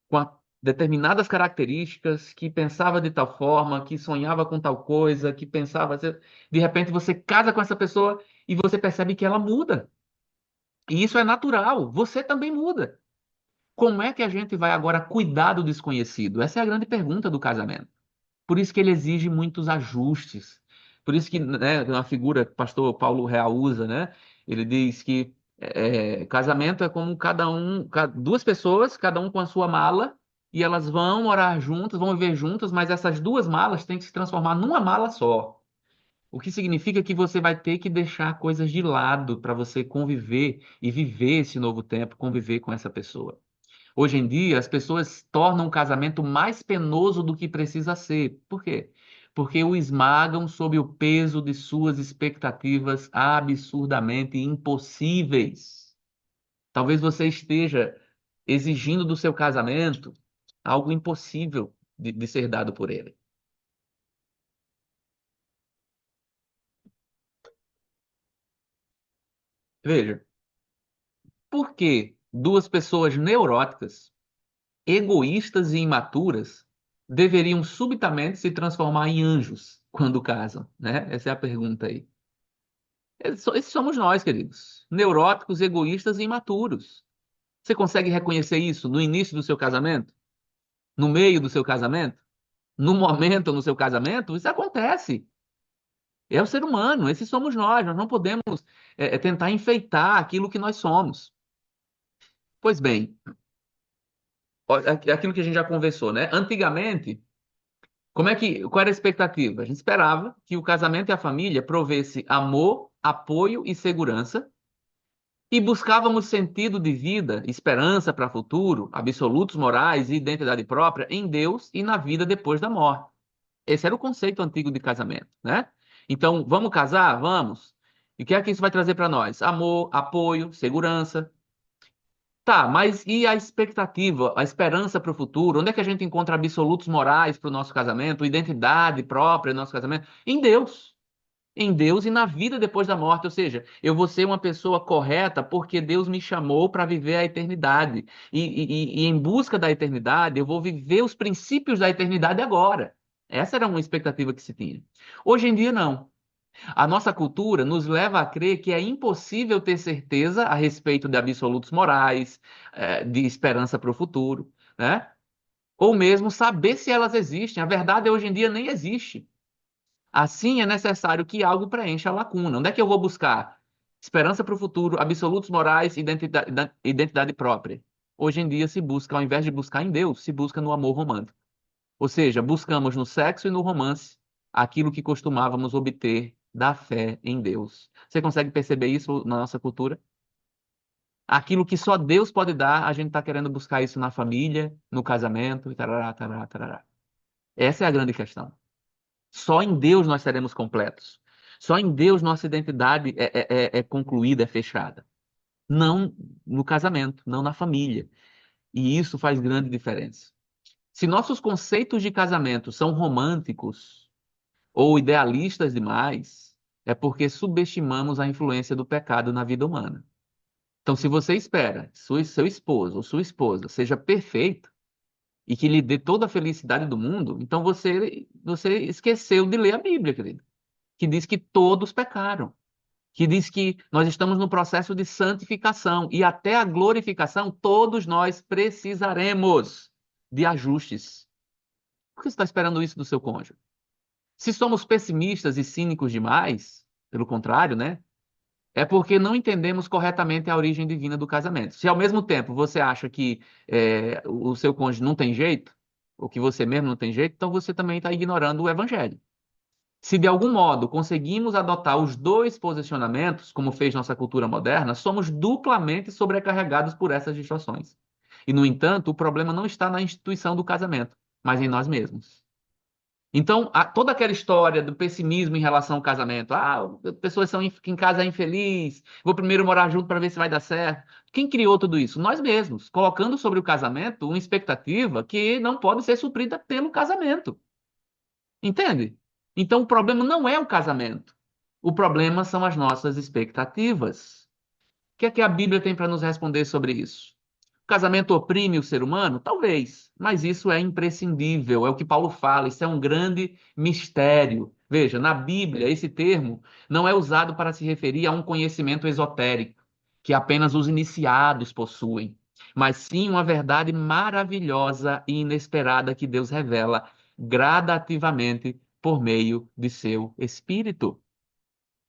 com determinadas características, que pensava de tal forma, que sonhava com tal coisa, que pensava. De repente você casa com essa pessoa e você percebe que ela muda. E isso é natural. Você também muda. Como é que a gente vai agora cuidar do desconhecido? Essa é a grande pergunta do casamento. Por isso que ele exige muitos ajustes. Por isso que, né, uma figura que o pastor Paulo Real usa, né? Ele diz que casamento é como duas pessoas, cada um com a sua mala, e elas vão morar juntas, vão viver juntas, mas essas duas malas têm que se transformar numa mala só. O que significa que você vai ter que deixar coisas de lado para você conviver e viver esse novo tempo, conviver com essa pessoa. Hoje em dia, as pessoas tornam o casamento mais penoso do que precisa ser. Por quê? Porque o esmagam sob o peso de suas expectativas absurdamente impossíveis. Talvez você esteja exigindo do seu casamento algo impossível de ser dado por ele. Veja, por que duas pessoas neuróticas, egoístas e imaturas deveriam subitamente se transformar em anjos quando casam, né? Essa é a pergunta aí. Esses somos nós, queridos. Neuróticos, egoístas e imaturos. Você consegue reconhecer isso no início do seu casamento? No meio do seu casamento? No momento no seu casamento? Isso acontece. É o ser humano, esses somos nós. Nós não podemos tentar enfeitar aquilo que nós somos. Pois bem, aquilo que a gente já conversou, né? Antigamente, qual era a expectativa? A gente esperava que o casamento e a família provesse amor, apoio e segurança e buscávamos sentido de vida, esperança para o futuro, absolutos morais e identidade própria em Deus e na vida depois da morte. Esse era o conceito antigo de casamento, né? Então, vamos casar? Vamos. E o que é que isso vai trazer para nós? Amor, apoio, segurança. Tá, mas e a expectativa, a esperança para o futuro? Onde é que a gente encontra absolutos morais para o nosso casamento, identidade própria do nosso casamento? Em Deus. Em Deus e na vida depois da morte. Ou seja, eu vou ser uma pessoa correta porque Deus me chamou para viver a eternidade. E em busca da eternidade, eu vou viver os princípios da eternidade agora. Essa era uma expectativa que se tinha. Hoje em dia, não. A nossa cultura nos leva a crer que é impossível ter certeza a respeito de absolutos morais, de esperança para o futuro, né? Ou mesmo saber se elas existem. A verdade hoje em dia nem existe. Assim, é necessário que algo preencha a lacuna. Onde é que eu vou buscar? Esperança para o futuro, absolutos morais, identidade própria. Hoje em dia se busca, ao invés de buscar em Deus, se busca no amor romântico. Ou seja, buscamos no sexo e no romance aquilo que costumávamos obter da fé em Deus. Você consegue perceber isso na nossa cultura? Aquilo que só Deus pode dar, a gente está querendo buscar isso na família, no casamento, e tarará, tarará, tarará. Essa é a grande questão. Só em Deus nós seremos completos. Só em Deus nossa identidade é concluída, é fechada. Não no casamento, não na família. E isso faz grande diferença. Se nossos conceitos de casamento são românticos ou idealistas demais, é porque subestimamos a influência do pecado na vida humana. Então, se você espera que seu esposo ou sua esposa seja perfeito e que lhe dê toda a felicidade do mundo, então você esqueceu de ler a Bíblia, querido, que diz que todos pecaram, que diz que nós estamos no processo de santificação e até a glorificação todos nós precisaremos de ajustes. Por que você está esperando isso do seu cônjuge? Se somos pessimistas e cínicos demais, pelo contrário, né? É porque não entendemos corretamente a origem divina do casamento. Se ao mesmo tempo você acha que o seu cônjuge não tem jeito, ou que você mesmo não tem jeito, então você também está ignorando o evangelho. Se de algum modo conseguimos adotar os dois posicionamentos, como fez nossa cultura moderna, somos duplamente sobrecarregados por essas distorções. E, no entanto, o problema não está na instituição do casamento, mas em nós mesmos. Então, toda aquela história do pessimismo em relação ao casamento, pessoas são que em casa é infeliz, vou primeiro morar junto para ver se vai dar certo. Quem criou tudo isso? Nós mesmos, colocando sobre o casamento uma expectativa que não pode ser suprida pelo casamento. Entende? Então, o problema não é o casamento. O problema são as nossas expectativas. O que é que a Bíblia tem para nos responder sobre isso? O casamento oprime o ser humano? Talvez, mas isso é imprescindível, é o que Paulo fala, isso é um grande mistério. Veja, na Bíblia, esse termo não é usado para se referir a um conhecimento esotérico, que apenas os iniciados possuem, mas sim uma verdade maravilhosa e inesperada que Deus revela gradativamente por meio de seu Espírito.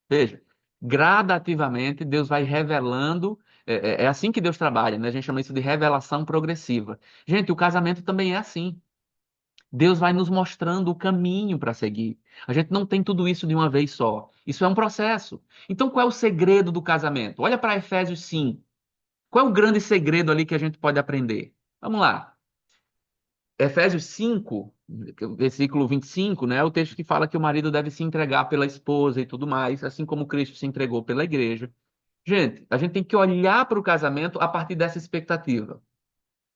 Veja, gradativamente Deus vai revelando. É assim que Deus trabalha, né? A gente chama isso de revelação progressiva. Gente, o casamento também é assim. Deus vai nos mostrando o caminho para seguir. A gente não tem tudo isso de uma vez só. Isso é um processo. Então, qual é o segredo do casamento? Olha para Efésios 5. Qual é o grande segredo ali que a gente pode aprender? Vamos lá. Efésios 5, versículo 25, né? É o texto que fala que o marido deve se entregar pela esposa e tudo mais, assim como Cristo se entregou pela igreja. Gente, a gente tem que olhar para o casamento a partir dessa expectativa.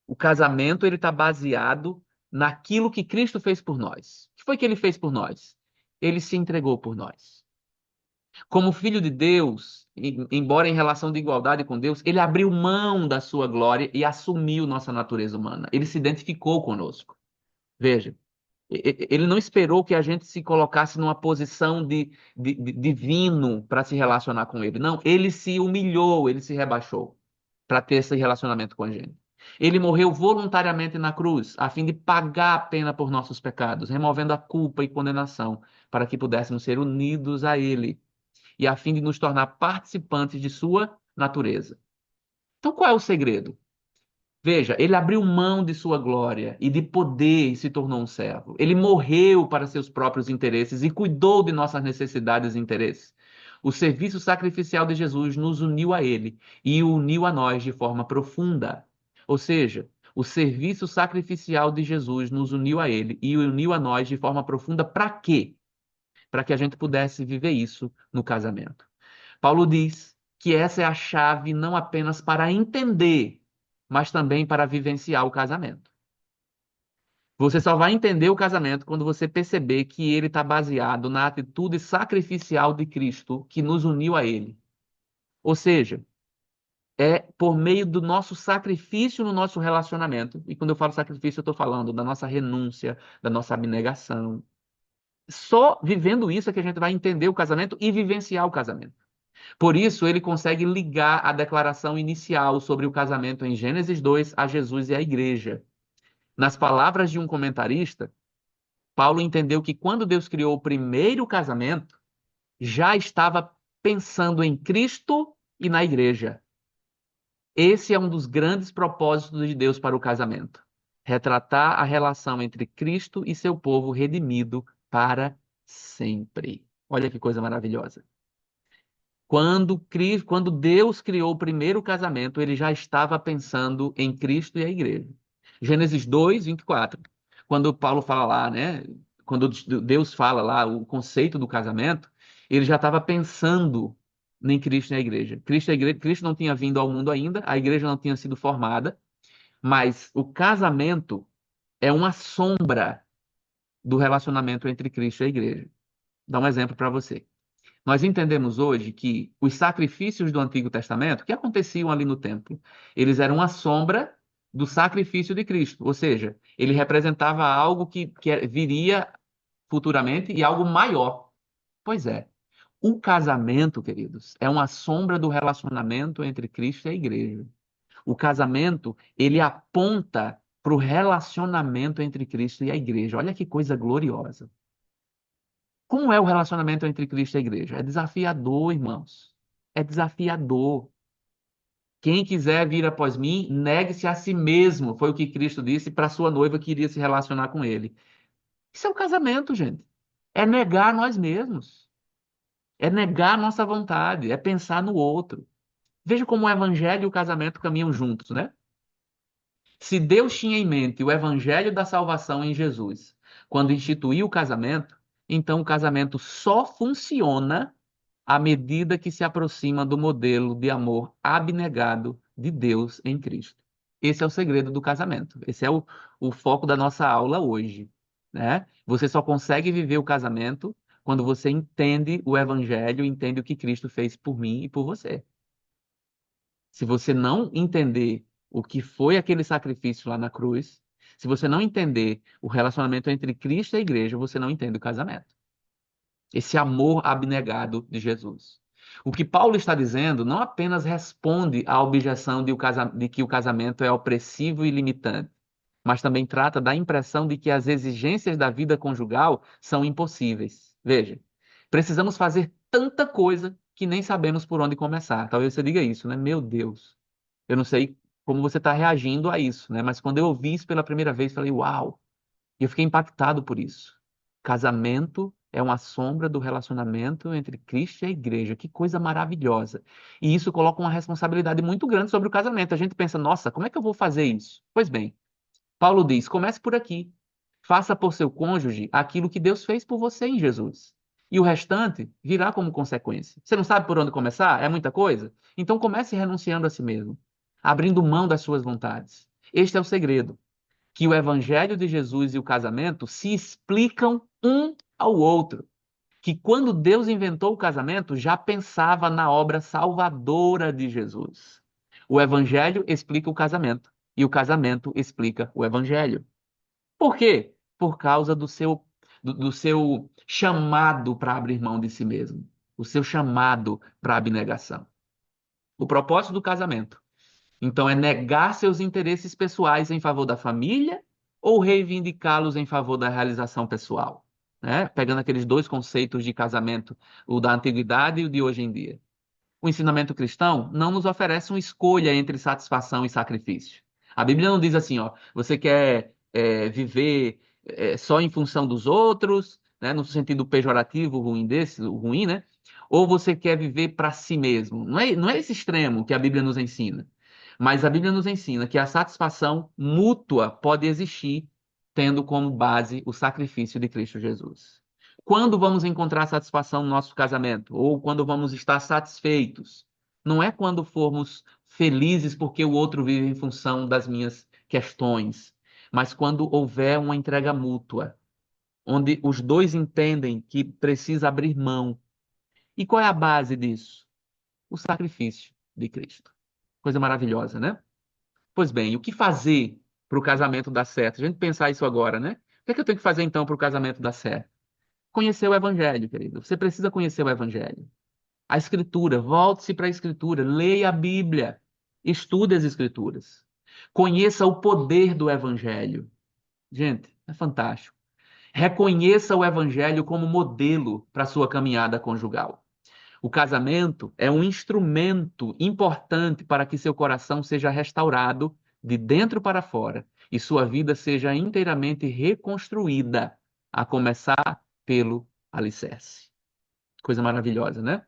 O casamento ele está baseado naquilo que Cristo fez por nós. O que foi que ele fez por nós? Ele se entregou por nós. Como filho de Deus, embora em relação de igualdade com Deus, ele abriu mão da sua glória e assumiu nossa natureza humana. Ele se identificou conosco. Veja, ele não esperou que a gente se colocasse numa posição de divino para se relacionar com ele. Não, ele se humilhou, ele se rebaixou para ter esse relacionamento com a gente. Ele morreu voluntariamente na cruz, a fim de pagar a pena por nossos pecados, removendo a culpa e condenação, para que pudéssemos ser unidos a ele e a fim de nos tornar participantes de sua natureza. Então, qual é o segredo? Veja, ele abriu mão de sua glória e de poder e se tornou um servo. Ele morreu para seus próprios interesses e cuidou de nossas necessidades e interesses. O serviço sacrificial de Jesus nos uniu a ele e o uniu a nós de forma profunda. Ou seja, o serviço sacrificial de Jesus nos uniu a ele e o uniu a nós de forma profunda para quê? Para que a gente pudesse viver isso no casamento. Paulo diz que essa é a chave não apenas para entender, mas também para vivenciar o casamento. Você só vai entender o casamento quando você perceber que ele está baseado na atitude sacrificial de Cristo que nos uniu a ele. Ou seja, é por meio do nosso sacrifício no nosso relacionamento. E quando eu falo sacrifício, eu estou falando da nossa renúncia, da nossa abnegação. Só vivendo isso é que a gente vai entender o casamento e vivenciar o casamento. Por isso, ele consegue ligar a declaração inicial sobre o casamento em Gênesis 2 a Jesus e à igreja. Nas palavras de um comentarista, Paulo entendeu que quando Deus criou o primeiro casamento, já estava pensando em Cristo e na igreja. Esse é um dos grandes propósitos de Deus para o casamento: retratar a relação entre Cristo e seu povo redimido para sempre. Olha que coisa maravilhosa. Quando Deus criou o primeiro casamento, ele já estava pensando em Cristo e a igreja. Gênesis 2, 24. Quando Paulo fala lá, né? Quando Deus fala lá o conceito do casamento, ele já estava pensando em Cristo e na igreja. Cristo não tinha vindo ao mundo ainda, a igreja não tinha sido formada, mas o casamento é uma sombra do relacionamento entre Cristo e a igreja. Dá um exemplo para você. Nós entendemos hoje que os sacrifícios do Antigo Testamento, que aconteciam ali no templo, eles eram uma sombra do sacrifício de Cristo, ou seja, ele representava algo que viria futuramente e algo maior. Pois é, o casamento, queridos, é uma sombra do relacionamento entre Cristo e a igreja. O casamento, ele aponta para o relacionamento entre Cristo e a igreja. Olha que coisa gloriosa. Como é o relacionamento entre Cristo e a igreja? É desafiador, irmãos. É desafiador. Quem quiser vir após mim, negue-se a si mesmo. Foi o que Cristo disse para sua noiva que iria se relacionar com ele. Isso é o casamento, gente. É negar nós mesmos. É negar a nossa vontade. É pensar no outro. Veja como o evangelho e o casamento caminham juntos, né? Se Deus tinha em mente o evangelho da salvação em Jesus, quando instituiu o casamento, então o casamento só funciona à medida que se aproxima do modelo de amor abnegado de Deus em Cristo. Esse é o segredo do casamento. Esse é o foco da nossa aula hoje, né? Você só consegue viver o casamento quando você entende o evangelho, entende o que Cristo fez por mim e por você. Se você não entender o que foi aquele sacrifício lá na cruz, se você não entender o relacionamento entre Cristo e a igreja, você não entende o casamento. Esse amor abnegado de Jesus. O que Paulo está dizendo não apenas responde à objeção de que o casamento é opressivo e limitante, mas também trata da impressão de que as exigências da vida conjugal são impossíveis. Veja, precisamos fazer tanta coisa que nem sabemos por onde começar. Talvez você diga isso, né? Meu Deus, eu não sei como você está reagindo a isso, né? Mas quando eu ouvi isso pela primeira vez, falei, uau, E eu fiquei impactado por isso. Casamento é uma sombra do relacionamento entre Cristo e a igreja. Que coisa maravilhosa. E isso coloca uma responsabilidade muito grande sobre o casamento. A gente pensa, nossa, como é que eu vou fazer isso? Pois bem, Paulo diz: comece por aqui. Faça por seu cônjuge aquilo que Deus fez por você em Jesus. E o restante virá como consequência. Você não sabe por onde começar? É muita coisa? Então comece renunciando a si mesmo, abrindo mão das suas vontades. Este é o segredo, que o evangelho de Jesus e o casamento se explicam um ao outro. Que quando Deus inventou o casamento, já pensava na obra salvadora de Jesus. O evangelho explica o casamento e o casamento explica o evangelho. Por quê? Por causa do seu chamado para abrir mão de si mesmo, o seu chamado para abnegação. O propósito do casamento, então, é negar seus interesses pessoais em favor da família ou reivindicá-los em favor da realização pessoal, né? Pegando aqueles dois conceitos de casamento, o da antiguidade e o de hoje em dia. O ensinamento cristão não nos oferece uma escolha entre satisfação e sacrifício. A Bíblia não diz assim, ó, você quer viver só em função dos outros, né, no sentido pejorativo, ruim desse, ruim, né? Ou você quer viver para si mesmo. Não é esse extremo que a Bíblia nos ensina. Mas a Bíblia nos ensina que a satisfação mútua pode existir, tendo como base o sacrifício de Cristo Jesus. Quando vamos encontrar satisfação no nosso casamento? Ou quando vamos estar satisfeitos? Não é quando formos felizes porque o outro vive em função das minhas questões, mas quando houver uma entrega mútua, onde os dois entendem que precisa abrir mão. E qual é a base disso? O sacrifício de Cristo. Coisa maravilhosa, né? Pois bem, o que fazer para o casamento dar certo? A gente pensar isso agora, né? O que é que eu tenho que fazer então para o casamento dar certo? Conhecer o Evangelho, querido. Você precisa conhecer o Evangelho. A Escritura, volte-se para a Escritura, leia a Bíblia, estude as Escrituras. Conheça o poder do Evangelho. Gente, é fantástico. Reconheça o Evangelho como modelo para a sua caminhada conjugal. O casamento é um instrumento importante para que seu coração seja restaurado de dentro para fora e sua vida seja inteiramente reconstruída, a começar pelo alicerce. Coisa maravilhosa, né?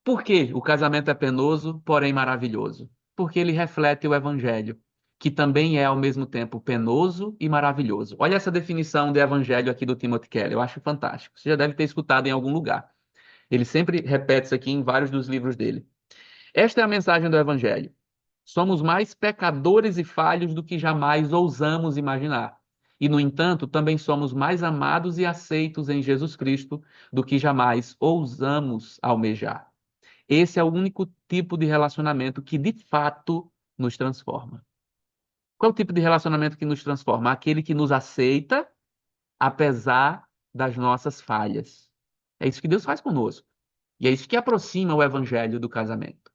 Por que o casamento é penoso, porém maravilhoso? Porque ele reflete o evangelho, que também é ao mesmo tempo penoso e maravilhoso. Olha essa definição de evangelho aqui do Timothy Keller, eu acho fantástico. Você já deve ter escutado em algum lugar. Ele sempre repete isso aqui em vários dos livros dele. Esta é a mensagem do evangelho. Somos mais pecadores e falhos do que jamais ousamos imaginar. E, no entanto, também somos mais amados e aceitos em Jesus Cristo do que jamais ousamos almejar. Esse é o único tipo de relacionamento que, de fato, nos transforma. Qual é o tipo de relacionamento que nos transforma? Aquele que nos aceita, apesar das nossas falhas. É isso que Deus faz conosco. E é isso que aproxima o evangelho do casamento.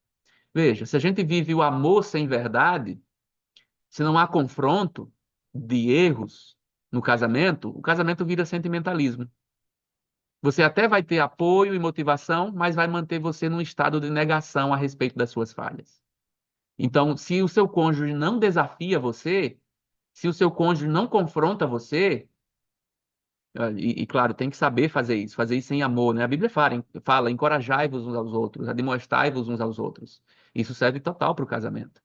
Veja, se a gente vive o amor sem verdade, se não há confronto de erros no casamento, o casamento vira sentimentalismo. Você até vai ter apoio e motivação, mas vai manter você num estado de negação a respeito das suas falhas. Então, se o seu cônjuge não desafia você, se o seu cônjuge não confronta você, claro, tem que saber fazer isso sem amor, né? A Bíblia fala encorajai-vos uns aos outros, admoestai-vos uns aos outros. Isso serve total para o casamento.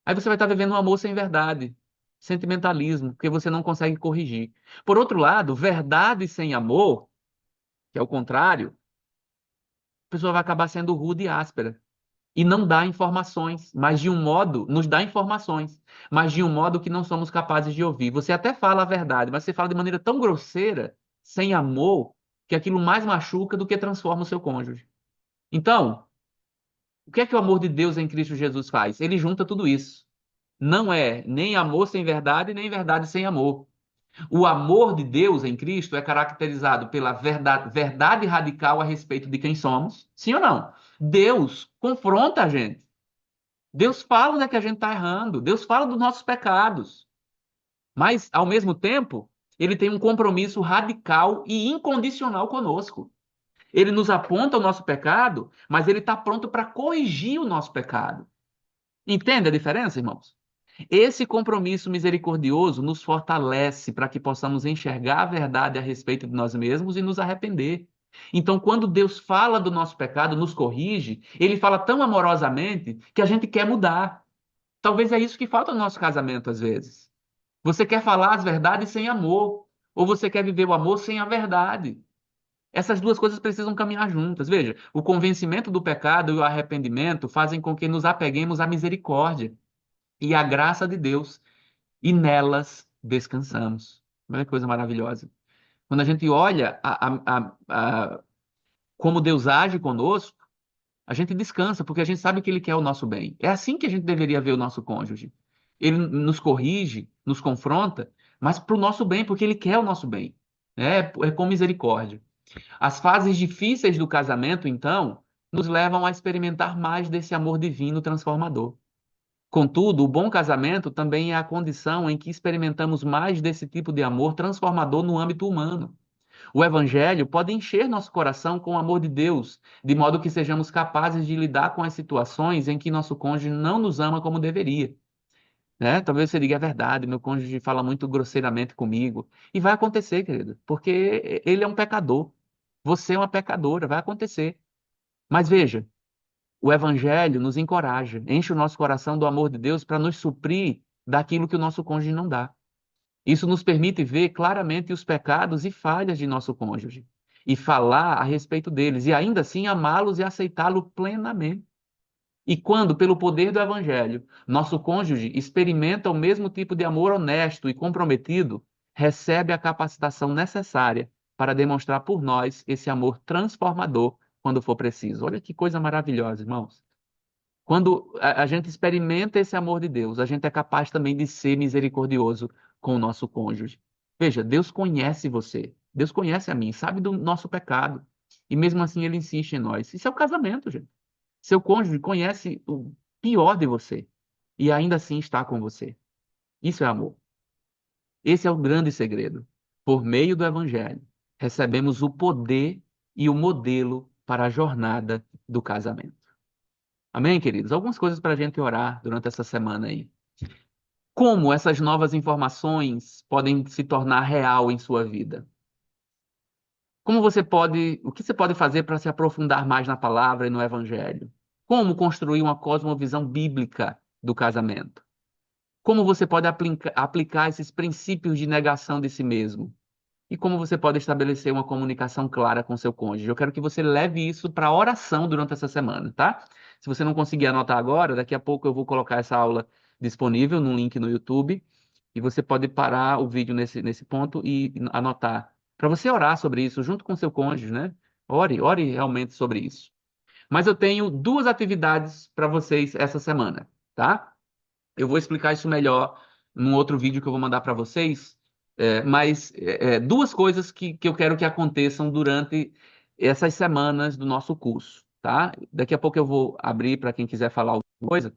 Aí você vai estar vivendo um amor sem verdade, sentimentalismo, porque você não consegue corrigir. Por outro lado, verdade sem amor, que é o contrário, a pessoa vai acabar sendo rude e áspera. E não dá informações, mas de um modo, nos dá informações, mas de um modo que não somos capazes de ouvir. Você até fala a verdade, mas você fala de maneira tão grosseira, sem amor, que aquilo mais machuca do que transforma o seu cônjuge. Então, o que é que o amor de Deus em Cristo Jesus faz? Ele junta tudo isso. Não é nem amor sem verdade, nem verdade sem amor. O amor de Deus em Cristo é caracterizado pela verdade radical a respeito de quem somos. Sim ou não? Deus confronta a gente. Deus fala onde é que a gente está errando. Deus fala dos nossos pecados. Mas, ao mesmo tempo, ele tem um compromisso radical e incondicional conosco. Ele nos aponta o nosso pecado, mas ele está pronto para corrigir o nosso pecado. Entende a diferença, irmãos? Esse compromisso misericordioso nos fortalece para que possamos enxergar a verdade a respeito de nós mesmos e nos arrepender. Então, quando Deus fala do nosso pecado, nos corrige, ele fala tão amorosamente que a gente quer mudar. Talvez é isso que falta no nosso casamento às vezes. Você quer falar as verdades sem amor, ou você quer viver o amor sem a verdade. Essas duas coisas precisam caminhar juntas. Veja, o convencimento do pecado e o arrependimento fazem com que nos apeguemos à misericórdia e à graça de Deus, e nelas descansamos. Olha que coisa maravilhosa. Quando a gente olha como Deus age conosco, a gente descansa, porque a gente sabe que Ele quer o nosso bem. É assim que a gente deveria ver o nosso cônjuge. Ele nos corrige, nos confronta, mas para o nosso bem, porque Ele quer o nosso bem. É com misericórdia. As fases difíceis do casamento, então, nos levam a experimentar mais desse amor divino transformador. Contudo, o bom casamento também é a condição em que experimentamos mais desse tipo de amor transformador no âmbito humano. O Evangelho pode encher nosso coração com o amor de Deus, de modo que sejamos capazes de lidar com as situações em que nosso cônjuge não nos ama como deveria. Né? Talvez você diga, é verdade, meu cônjuge fala muito grosseiramente comigo. E vai acontecer, querido, porque ele é um pecador. Você é uma pecadora, vai acontecer. Mas veja, o Evangelho nos encoraja, enche o nosso coração do amor de Deus para nos suprir daquilo que o nosso cônjuge não dá. Isso nos permite ver claramente os pecados e falhas de nosso cônjuge e falar a respeito deles, e ainda assim amá-los e aceitá-lo plenamente. E quando, pelo poder do Evangelho, nosso cônjuge experimenta o mesmo tipo de amor honesto e comprometido, recebe a capacitação necessária para demonstrar por nós esse amor transformador quando for preciso. Olha que coisa maravilhosa, irmãos. Quando a gente experimenta esse amor de Deus, a gente é capaz também de ser misericordioso com o nosso cônjuge. Veja, Deus conhece você, Deus conhece a mim, sabe do nosso pecado, e mesmo assim ele insiste em nós. Isso é o casamento, gente. Seu cônjuge conhece o pior de você e ainda assim está com você. Isso é amor. Esse é o grande segredo. Por meio do Evangelho, recebemos o poder e o modelo para a jornada do casamento. Amém, queridos? Algumas coisas para a gente orar durante essa semana aí. Como essas novas informações podem se tornar real em sua vida? O que você pode fazer para se aprofundar mais na palavra e no evangelho? Como construir uma cosmovisão bíblica do casamento? Como você pode aplicar esses princípios de negação de si mesmo? E como você pode estabelecer uma comunicação clara com seu cônjuge? Eu quero que você leve isso para oração durante essa semana, tá? Se você não conseguir anotar agora, daqui a pouco eu vou colocar essa aula disponível num link no YouTube e você pode parar o vídeo nesse ponto e anotar. Para você orar sobre isso junto com seu cônjuge, né? Ore realmente sobre isso. Mas eu tenho duas atividades para vocês essa semana, tá? Eu vou explicar isso melhor num outro vídeo que eu vou mandar para vocês, duas coisas que eu quero que aconteçam durante essas semanas do nosso curso, tá? Daqui a pouco eu vou abrir para quem quiser falar alguma coisa.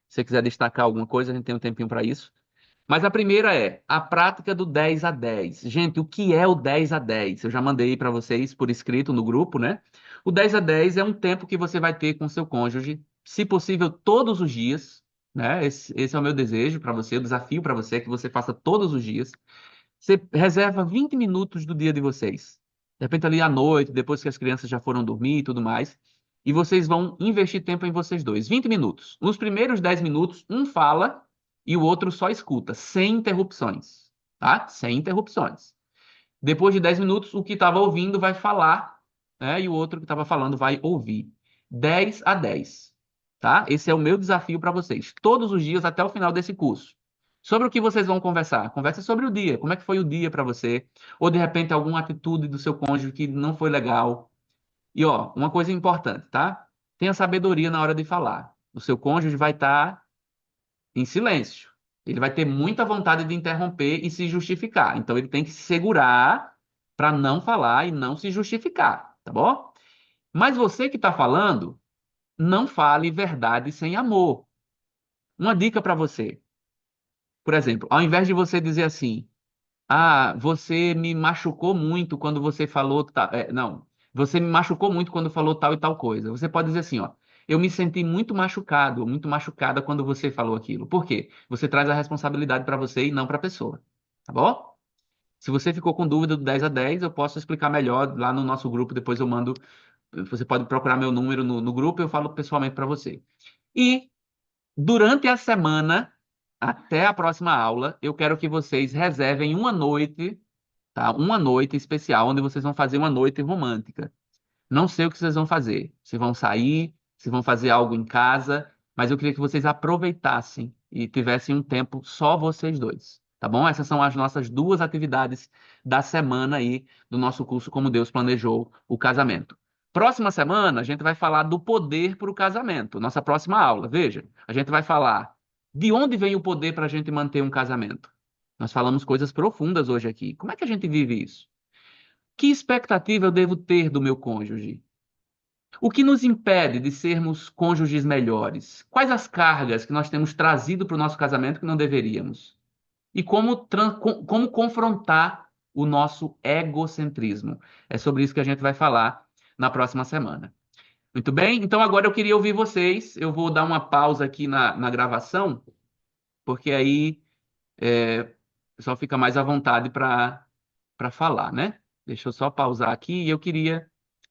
Se você quiser destacar alguma coisa, a gente tem um tempinho para isso. Mas a primeira é a prática do 10 a 10. Gente, o que é o 10 a 10? Eu já mandei para vocês por escrito no grupo, né? O 10 a 10 é um tempo que você vai ter com seu cônjuge, se possível, todos os dias, né? Esse é o meu desejo para você, o desafio para você é que você faça todos os dias. Você reserva 20 minutos do dia de vocês. De repente, ali à noite, depois que as crianças já foram dormir e tudo mais. E vocês vão investir tempo em vocês dois. 20 minutos. Nos primeiros 10 minutos, um fala e o outro só escuta, sem interrupções. Tá? Sem interrupções. Depois de 10 minutos, o que estava ouvindo vai falar, né? E o outro que estava falando vai ouvir. 10 a 10. Tá? Esse é o meu desafio para vocês. Todos os dias até o final desse curso. Sobre o que vocês vão conversar? Conversa sobre o dia. Como é que foi o dia para você? Ou de repente alguma atitude do seu cônjuge que não foi legal. E ó, uma coisa importante, tá? Tenha sabedoria na hora de falar. O seu cônjuge vai estar em silêncio. Ele vai ter muita vontade de interromper e se justificar. Então ele tem que se segurar para não falar e não se justificar, tá bom? Mas você que está falando, não fale verdade sem amor. Uma dica para você. Por exemplo, ao invés de você dizer assim, ah, você me machucou muito quando você falou. Não, você me machucou muito quando falou tal e tal coisa. Você pode dizer assim, ó. eu me senti muito machucado, muito machucada quando você falou aquilo. Por quê? Você traz a responsabilidade para você e não para a pessoa. Tá bom? Se você ficou com dúvida do 10 a 10, eu posso explicar melhor lá no nosso grupo. Depois eu mando. Você pode procurar meu número no grupo, eu falo pessoalmente para você. E durante a semana, até a próxima aula, eu quero que vocês reservem uma noite, tá? Uma noite especial, onde vocês vão fazer uma noite romântica. Não sei o que vocês vão fazer. Se vão sair, se vão fazer algo em casa, mas eu queria que vocês aproveitassem e tivessem um tempo só vocês dois, tá bom? Essas são as nossas duas atividades da semana aí do nosso curso Como Deus Planejou o Casamento. Próxima semana, a gente vai falar do poder para o casamento. Nossa próxima aula, veja, a gente vai falar de onde vem o poder para a gente manter um casamento. Nós falamos coisas profundas hoje aqui. Como é que a gente vive isso? Que expectativa eu devo ter do meu cônjuge? O que nos impede de sermos cônjuges melhores? Quais as cargas que nós temos trazido para o nosso casamento que não deveríamos? E como confrontar o nosso egocentrismo? É sobre isso que a gente vai falar na próxima semana. Muito bem? Então agora eu queria ouvir vocês. Eu vou dar uma pausa aqui na gravação, porque aí o pessoal fica mais à vontade para falar, né? Deixa eu só pausar aqui e eu queria